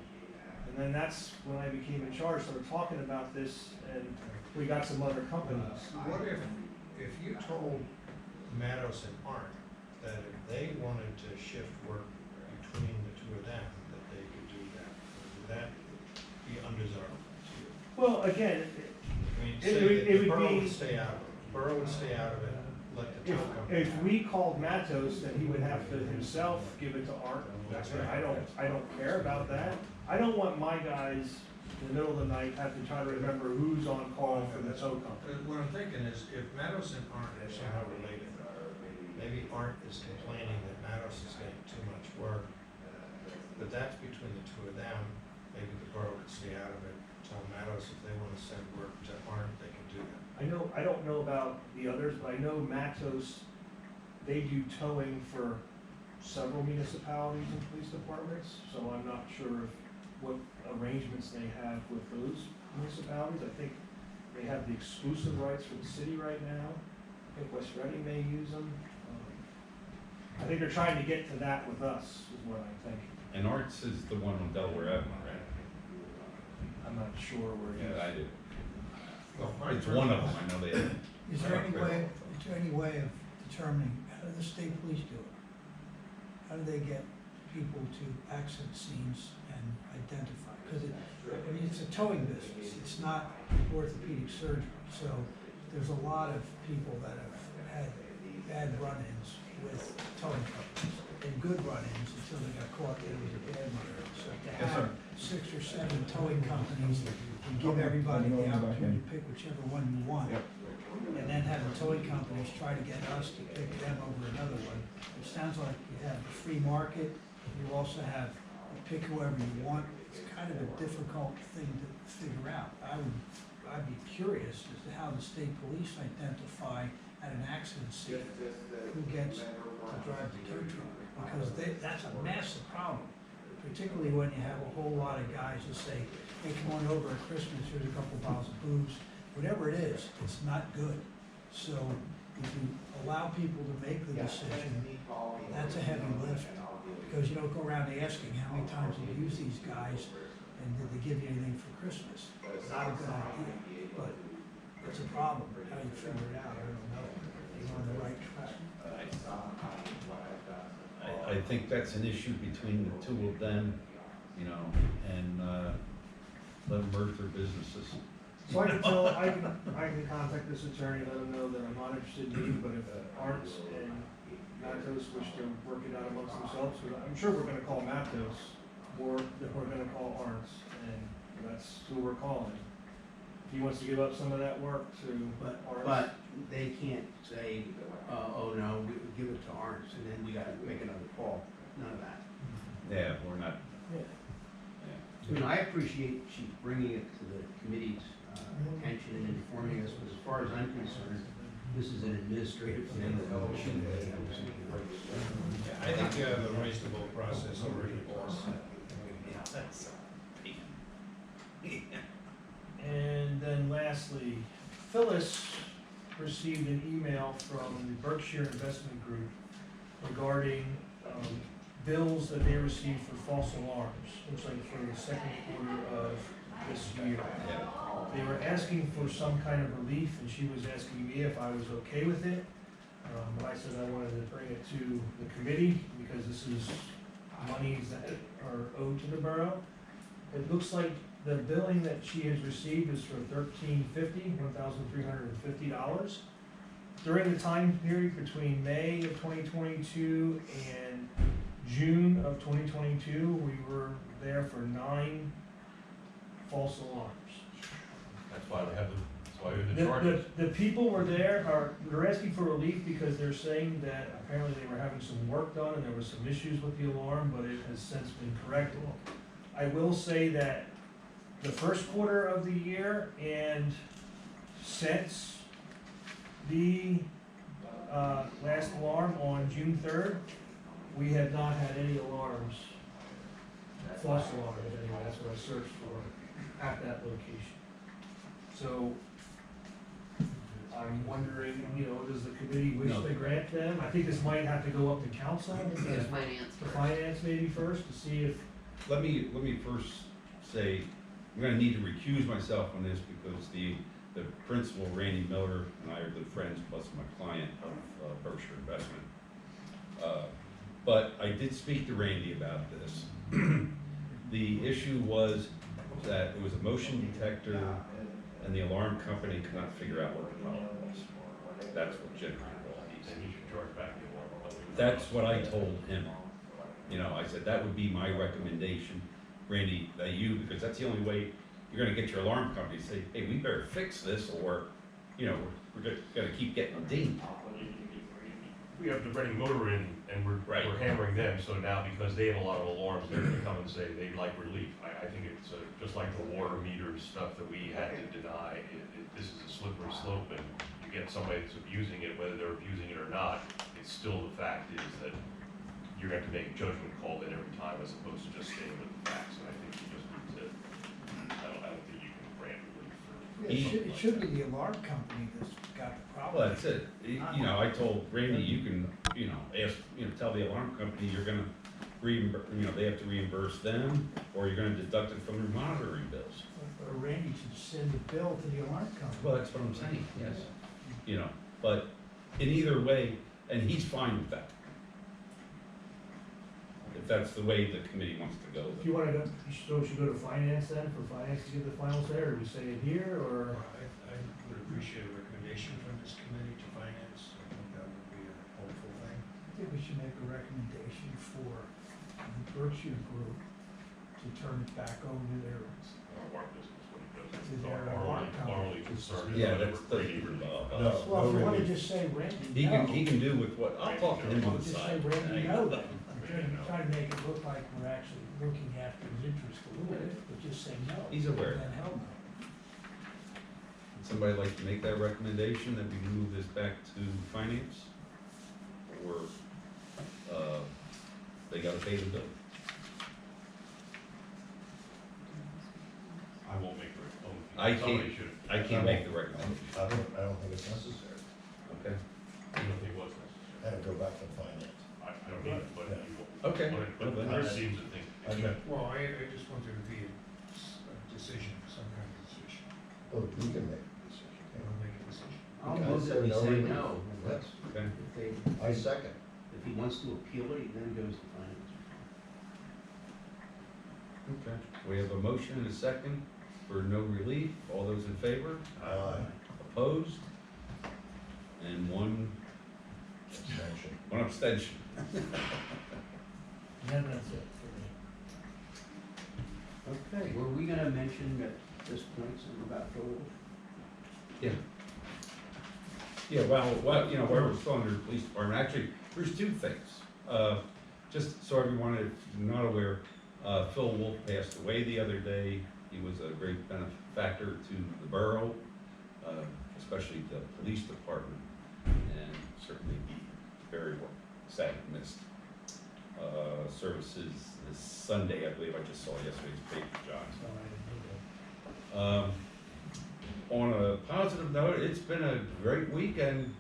And then that's when I became in charge, so we're talking about this, and we got some other companies. What if you told Matos and Arndt that if they wanted to shift work between the two of them, that they could do that? Would that be undesirable to you? Well, again, I mean, It say would- that it the would borough be- would stay out of it, borough would stay out of it, let the if, town company. if we called Matos, then he would have to himself give it to Art. I don't care about that. I don't want my guys in the middle of the night have to try to remember who's on call for the tow company. What I'm thinking is, if Matos and Arndt are somehow related, maybe Arndt is complaining that Matos is getting too much work, but that's between the two of them. Maybe the borough could stay out of it, tell Matos if they wanna send work to Arndt, they can do that. I don't know about the others, but I know Matos, they do towing for several municipalities and police departments, so I'm not sure what arrangements they have with those municipalities. I think they have the exclusive rights for the city right now. I think West Reading may use them. I think they're trying to get to that with us, is what I'm thinking. And Arts is the one on Delaware Avenue, right? I'm not sure where it is. Yeah, I do. Well, It's one of them, I know they have. Is there any way of determining, how do the state police do it? How do they get people to accident scenes and identify? Because it's a towing business, it's not orthopedic surgery, so there's a lot of people that have had bad run-ins with towing companies, and good run-ins until they got caught that it was a bad run-in. So to Yes, sir. have 6 or 7 towing companies and give everybody the opportunity to pick whichever one you want, and then have the towing companies try to get us to pick them over another one. It sounds like you have a free market, you also have, you pick whoever you want. It's kind of a difficult thing to figure out. I'd be curious as to how the state police identify at an accident scene who gets to drive the tow truck, because that's a massive problem. Particularly when you have a whole lot of guys that say, hey, come on over at Christmas, here's a couple bottles of booze. Whatever it is, it's not good. So if you allow people to make the decision, that's a heavy lift. Because you don't go around asking how many times you use these guys and did they give you anything for Christmas? Not a good idea, but it's a problem. How you figure it out, I don't know. You're on the right track. I think that's an issue between the two of them, you know, and, let them merge their businesses. So I can contact this attorney, let him know that I'm not interested in you, but if Arts and Matos wish to work it out amongst themselves, I'm sure we're gonna call Matos, or that we're gonna call Arts, and that's who we're calling. If he wants to give up some of that work to Arts. But they can't say, oh no, we give it to Arndt, and then we gotta make another call. None of that. Yeah, we're not, Yeah. I mean, I appreciate she's bringing it to the committee's attention and informing us, but as far as I'm concerned, this is an administrative thing that shouldn't be. I think you have a reasonable process already in place. And then lastly, Phyllis received an email from the Berkshire Investment Group regarding bills that they received for false alarms, looks like for the second quarter of this year. They were asking for some kind of relief, and she was asking me if I was okay with it. But I said I wanted to bring it to the committee, because this is monies that are owed to the borough. It looks like the billing that she has received is for $1,350. During the time period between May of 2022 and June of 2022, we were there for 9 false alarms. That's why we have the why the charges. The people they're asking for relief because they're saying that apparently they were having some work done and there was some issues with the alarm, but it has since been corrected. I will say that the first quarter of the year and since the, last alarm on June 3rd, we have not had any alarms, false alarms anyway, that's what I searched for at that location. So, I'm wondering, does the committee wish No. to grant them? I think this might have to go up to council, The finance to first. finance maybe first, to see if, Let me first say, I'm gonna need to recuse myself on this because the principal, Randy Miller, and I are good friends, plus my client of Berkshire Investment. But I did speak to Randy about this. The issue was that it was a motion detector and the alarm company could not figure out what the problem was. That's what generated all these. And you should charge back the alarm. That's what I told him. I said, that would be my recommendation, Randy, that you, because that's the only way you're gonna get your alarm company to say, hey, we better fix this, or, we're gonna keep getting dinged. We have the Reading Motor in, and we're hammering them, so now because they have a lot of alarms, they're gonna come and say they'd like relief. I think it's just like the water meter stuff that we had to deny, this is a slippery slope, and you get somebody that's abusing it, whether they're abusing it or not, it's still the fact is that you're gonna have to make a judgment call in every time as opposed to just staying with the facts, and I think you just need to, I don't think you can grant relief for. It should be the alarm company that's got the problem. Well, that's it. I told Randy, you can, ask, tell the alarm company you're gonna reimburse, they have to reimburse them, or you're gonna deduct it from their monitoring bills. Or Randy should send the bill to the alarm company. Well, that's what I'm saying, yes. But in either way, and he's fine with that. If that's the way the committee wants to go. if you wanna go, we should go to finance then, for finance to give the final say, or we say it here, or? I would appreciate a recommendation from this committee to finance. I think that would be a helpful thing. I think we should make a recommendation for the Berkshire Group to turn it back over to their, Our business, what he does. To their alarm Our only concern is Yeah, whether that's we're the- Brady or not. No. well, if you wanna really. just say Randy, He no. can do with what, I'll talk to him on the Just side. say Randy, no then. I'm trying to make it look like we're actually looking after his interest a little bit, but just say no. He's aware. Then hell no. Would somebody like to make that recommendation that we move this back to finance? Or, they gotta pay the bill? I won't make the, I somebody can't- should. I can't make the recommendation, I don't think it's necessary. okay? I don't think it was necessary. Have it go back to finance. I don't need it, but you will. Okay. But there seems to think. Okay. Well, I just want there to be a decision, some kind of decision. Oh, we can make a decision. We'll make a decision. I'll Okay, move that we so no say relief. no. Yes. Okay. If they, I second. if he wants to appeal it, he then goes to finance. Okay. We have a motion and a second for no relief. All those in favor? Aye. Opposed? And one Abstention. abstention. And then that's it for me. Okay. Were we gonna mention at this point something about Phil? Yeah. Yeah, well, where we're still under the police department, actually, there's two things. Just so everyone is not aware, Phil Wolf passed away the other day. He was a great benefactor to the borough, especially the police department, and certainly be very sad and missed. Services this Sunday, I believe, I just saw yesterday's paper, John. So I didn't know that. On a positive note, it's been a great weekend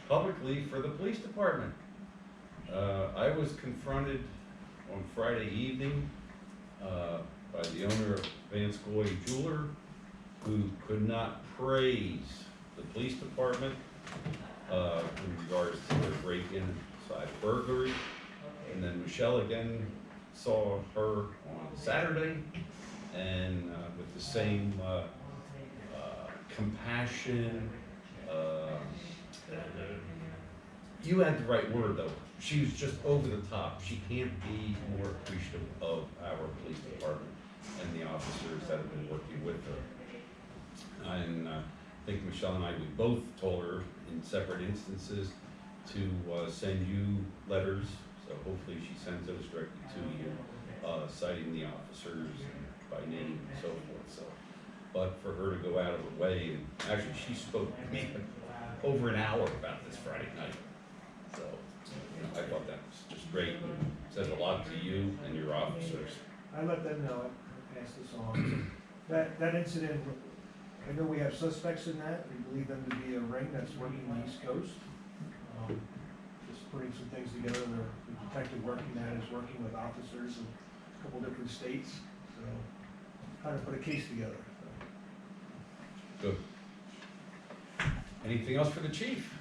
publicly for the police department. I was confronted on Friday evening by the owner of Van Scoy Jeweler, who could not praise the police department in regards to their break-in inside burglary. And then Michelle again saw her on Saturday, and with the same compassion. You had the right word though. She was just over the top. She can't be more appreciative of our police department and the officers that have been working with her. And think Michelle and I, we both told her in separate instances to send you letters, so hopefully she sends those directly to you, citing the officers by name and so forth, so. But for her to go out of her way, and actually she spoke to me over an hour about this Friday night. So, you know, I thought that was just great, and says a lot to you and your officers. I let them know, I passed this on. That incident, I know we have suspects in that, we believe them to be a ring that's working the East Coast. Just putting some things together, the detective working that is working with officers in a couple different states, so trying to put a case together. Good. Anything else for the chief?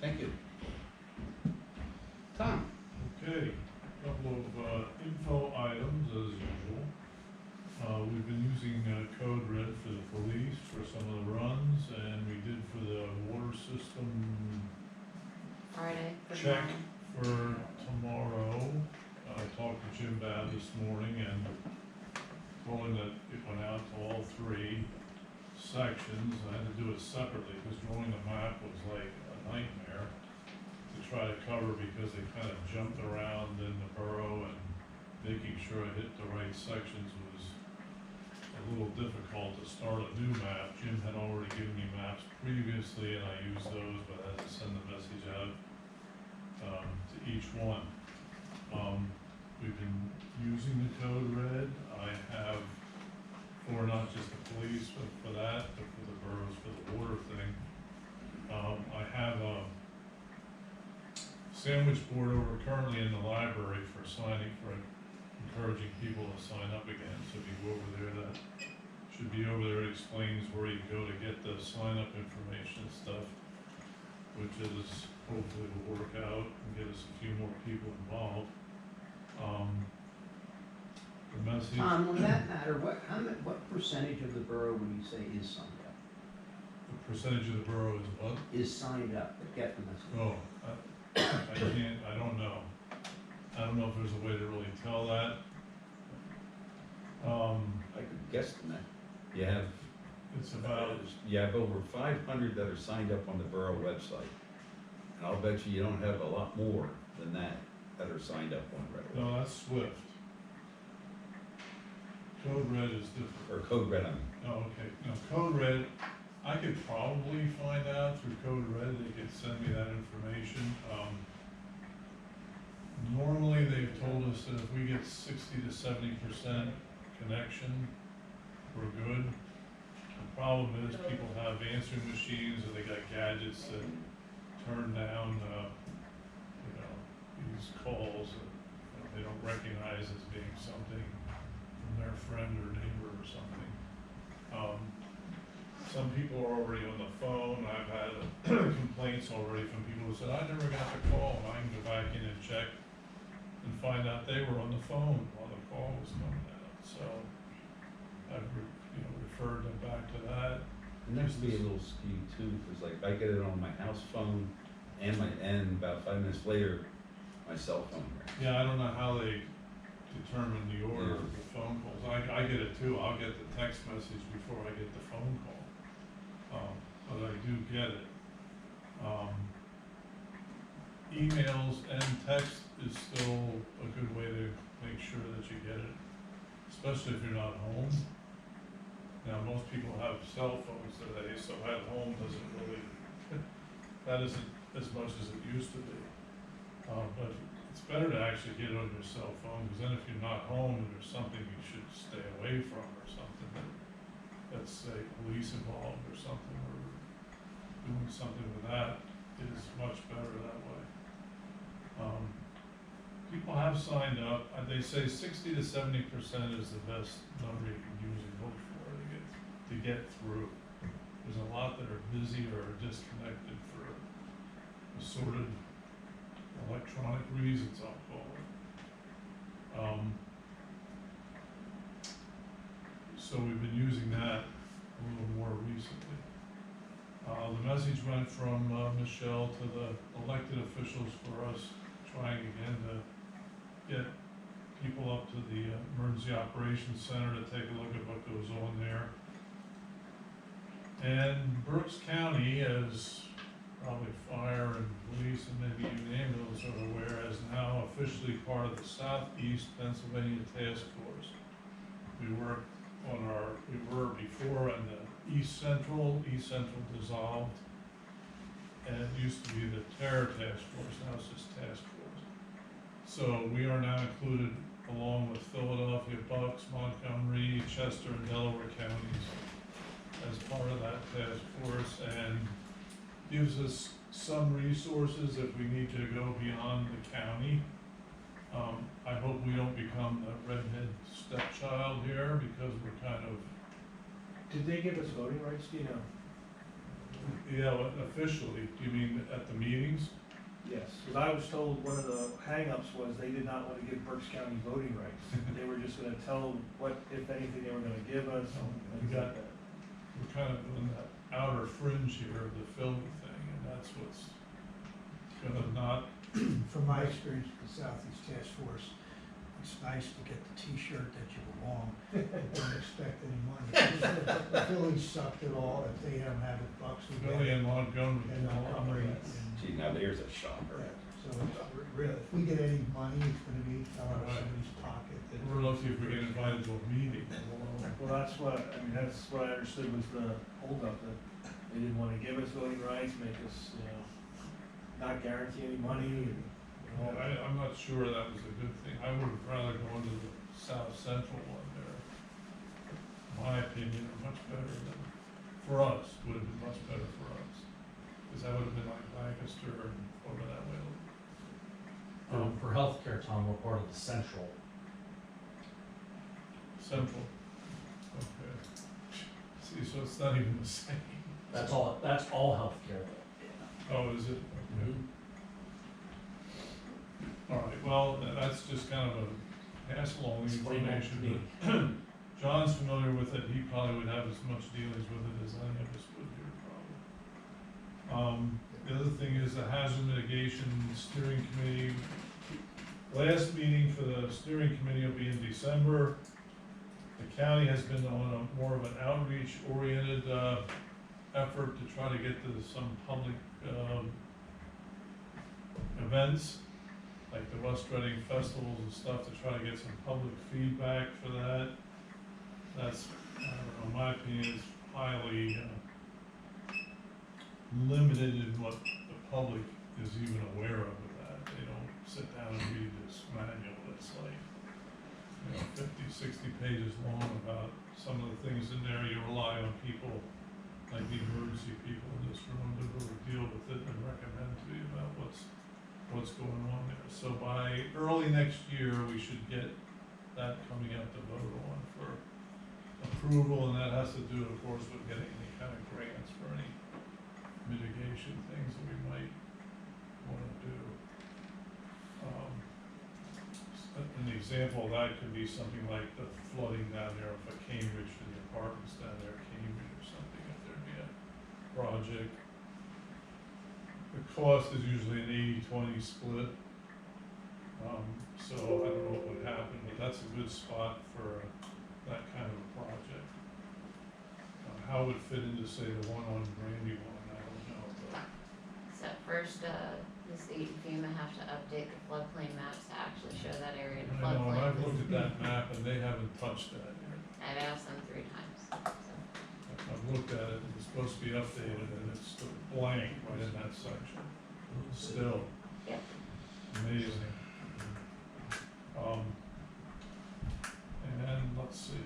Thank you. Tom? Okay, couple of info items as usual. We've been using Code Red for the police for some of the runs, and we did for the water system Friday for check tomorrow. for tomorrow. I talked to Jim Babb this morning and told him that it went out to all three sections. I had to do it separately because drawing the map was like a nightmare to try to cover because they kind of jumped around in the borough, and making sure I hit the right sections was a little difficult to start a new map. Jim had already given me maps previously and I used those, but I had to send the message out to each one. We've been using the Code Red. I have, for not just the police, but for that, but for the boroughs, for the water thing. I have a sandwich board over currently in the library for signing, for encouraging people to sign up again. So if you go over there, that should be over there. It explains where you go to get the sign up information and stuff, which is hopefully will work out and get us a few more people involved. The message. Tom, on that matter, what percentage of the borough would you say is signed up? The percentage of the borough is what? Is signed up, that get the message? Oh, I don't know. I don't know if there's a way to really tell that. I could guesstimate. You have, It's about, you have over 500 that are signed up on the borough website. And I'll bet you don't have a lot more than that are signed up on Red Alert. no, that's Swift. Code Red is different. Or Code Red, I mean. Oh, okay. No, Code Red, I could probably find out through Code Red. They could send me that information. Normally, they've told us that if we get 60 to 70% connection, we're good. The problem is people have answering machines or they got gadgets that turn down, these calls that they don't recognize as being something from their friend or neighbor or something. Some people are already on the phone. I've had complaints already from people who said, I never got the call, and I can go back in and check and find out they were on the phone while the call was coming out. So I've referred them back to that. And that would be a little skewed too, because like I get it on my house phone and about 5 minutes later, my cell phone rings. Yeah, I don't know how they determine the order of the phone calls. I get it too. I'll get the text message before I get the phone call. But I do get it. Emails and text is still a good way to make sure that you get it, especially if you're not home. Now, most people have cell phones today, so at home doesn't really, that isn't as much as it used to be. But it's better to actually get it on your cell phone, because then if you're not home and there's something you should stay away from or something, that's say police involved or something, or doing something with that is much better that way. People have signed up. They say 60 to 70% is the best number you can use and look for to get through. There's a lot that are busy or disconnected for assorted electronic reasons, I'll call it. So we've been using that a little more recently. The message went from Michelle to the elected officials for us trying again to get people up to the Emergency Operations Center to take a look at what goes on there. And Berks County, as probably fire and police and maybe even ambulance are aware, is now officially part of the Southeast Pennsylvania Task Force. We were before on the East Central dissolved, and it used to be the Terror Task Force, now it's just Task Force. So we are now included along with Philadelphia, Bucks, Montgomery, Chester, and Delaware counties as part of that task force, and gives us some resources if we need to go beyond the county. I hope we don't become the redhead stepchild here, because we're kind of, Did they give us voting rights, do you know? yeah, but officially, do you mean at the meetings? Yes, because I was told one of the hangups was they did not want to give Berks County voting rights. They were just gonna tell what, if anything, they were gonna give us. We got that. We're kind of in that outer fringe here of the Philly thing, and that's what's gonna not, From my experience with the Southeast Task Force, it's nice to get the T-shirt that you belong, don't expect any money. The Phillies sucked it all, if they don't have it, Bucks will Philly get it. and Montgomery. And Montgomery, and, Gee, now there's a shocker. yeah, so it's really, if we get any money, it's gonna be out of somebody's pocket. We're lucky if we get invited to a meeting. Well, that's what I understood was the holdup, that they didn't want to give us voting rights, make us, not guarantee any money and. Well, I'm not sure that was a good thing. I would have rather gone to the South Central one there. My opinion, are much better than, for us, would have been much better for us. Because that would have been like Lancaster and over that way. For healthcare, Tom, we're part of the central. Central. Okay. See, so it's not even the same. That's all healthcare though. Oh, is it? Okay. All right, well, that's just kind of a pass along Explain that to me. information, but John's familiar with it, he probably would have as much dealings with it as any of us would here, probably. The other thing is the hazard mitigation steering committee. Last meeting for the steering committee will be in December. The county has been on a more of an outreach oriented, effort to try to get to some public, events, like the West Reading festivals and stuff, to try to get some public feedback for that. That's, I don't know, my opinion is highly, limited in what the public is even aware of with that. They don't sit down and read this manual that's like, 50, 60 pages long about some of the things in there. You rely on people, like the emergency people in this room, to really deal with it and recommend to you about what's going on there. So by early next year, we should get that coming out to vote on for approval, and that has to do, of course, with getting any kind of grants for any mitigation things that we might wanna do. An example of that could be something like the flooding down there of Cambridge, and the apartments down there at Cambridge or something, if there'd be a project. The cost is usually an 80-20 split. So I don't know what would happen, but that's a good spot for that kind of a project. How it would fit into, say, the one on Brandywine, I don't know, but. So first, the state and FEMA have to update the floodplain maps to actually show that area in I know, and I've floodplain. looked at that map and they haven't touched that yet. I've asked them 3 times, so. I've looked at it, it's supposed to be updated and it's still blank right in that section, still. Yep. Amazing. And let's see,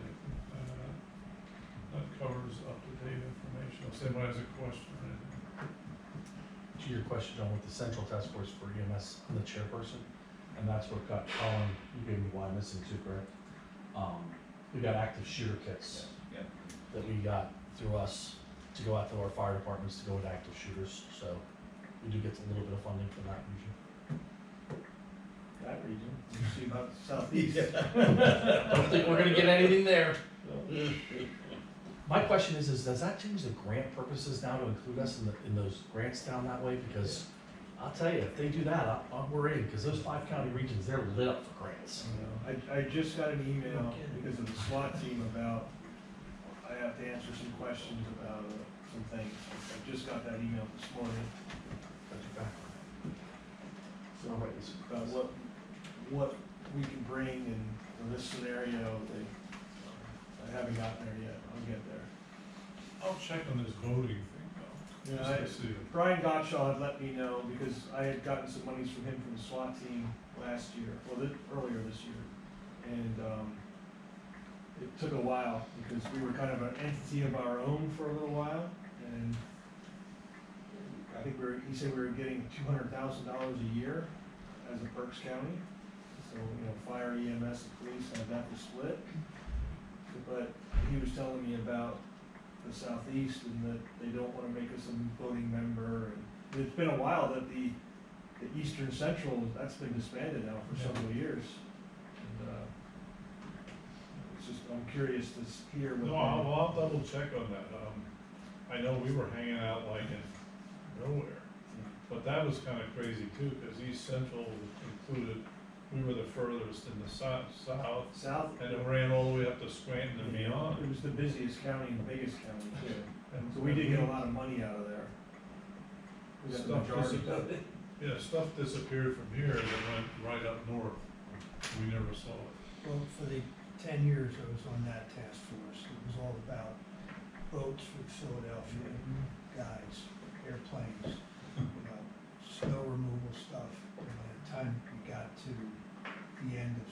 that covers up-to-date information. If anybody has a question or anything. To your question, John, with the central task force for EMS, I'm the chairperson, and that's what got Colin, you gave me why missing too, correct? We got active shooter kits Yeah. that we got through us to go out to our fire departments to go with active shooters, so we do get a little bit of funding from that region. That region, you see about the southeast. Don't think we're gonna get anything there. My question is does that change the grant purposes now to include us in those grants down that way? Because I'll tell you, if they do that, we're in, because those 5 county regions, they're lit up for grants. I just got an email because of the SWAT team about, I have to answer some questions about some things. I just got that email this morning. So, about what we can bring in this scenario, I haven't gotten there yet, I'll get there. I'll check on this voting thing though, Yeah, just to see. Brian Gottschall had let me know, because I had gotten some monies from him from the SWAT team last year, earlier this year. And, it took a while, because we were kind of an entity of our own for a little while, and I think he said we were getting $200,000 a year as a Berks County. So, fire, EMS, and police had that to split. But he was telling me about the southeast and that they don't wanna make us a voting member, and it's been a while that the Eastern Central, that's been disbanded now for several years. And, it's just, I'm curious to hear what. No, I'll double check on that. I know we were hanging out like in nowhere, but that was kinda crazy too, cause East Central included, we were the furthest in the south, South. and it ran all the way up to Scranton and beyond. It was the busiest county and the biggest county too. So we did get a lot of money out of there. We got the Stuff majority of disappeared. it. Yeah, stuff disappeared from here that went right up north. We never saw it. Well, for the 10 years I was on that task force, it was all about boats for Philadelphia, guys, airplanes, snow removal stuff. And by the time we got to the end of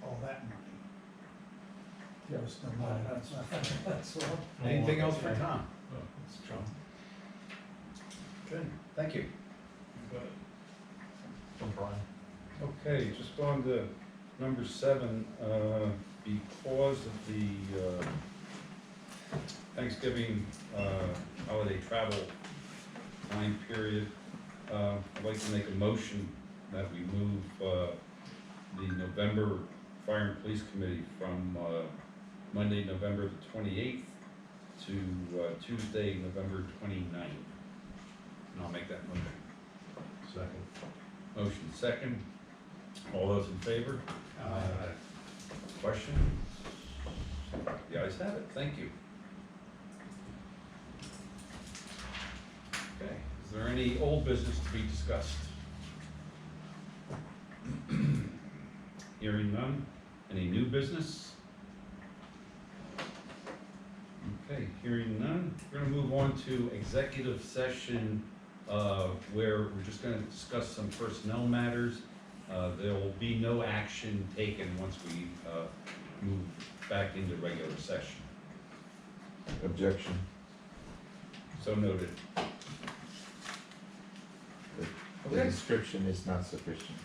all that money, there was no money left. That's all. Anything else for Tom? Oh, That's Tom. Good, thank you. but Okay, just on to number 7, because of the Thanksgiving holiday travel time period, I'd like to make a motion that we move the November Fire and Police Committee from Monday, November the 28th to Tuesday, November 29th. And I'll make that motion. Second. Motion second. All those in favor? Question? The ayes have it, thank you. Okay, is there any old business to be discussed? Hearing none. Any new business? Okay, hearing none. We're gonna move on to executive session, where we're just gonna discuss some personnel matters. There will be no action taken once we move back into regular session. Objection. So noted. The description is not sufficient.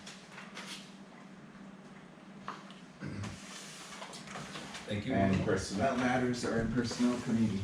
Thank you. And personnel matters are in personnel committee.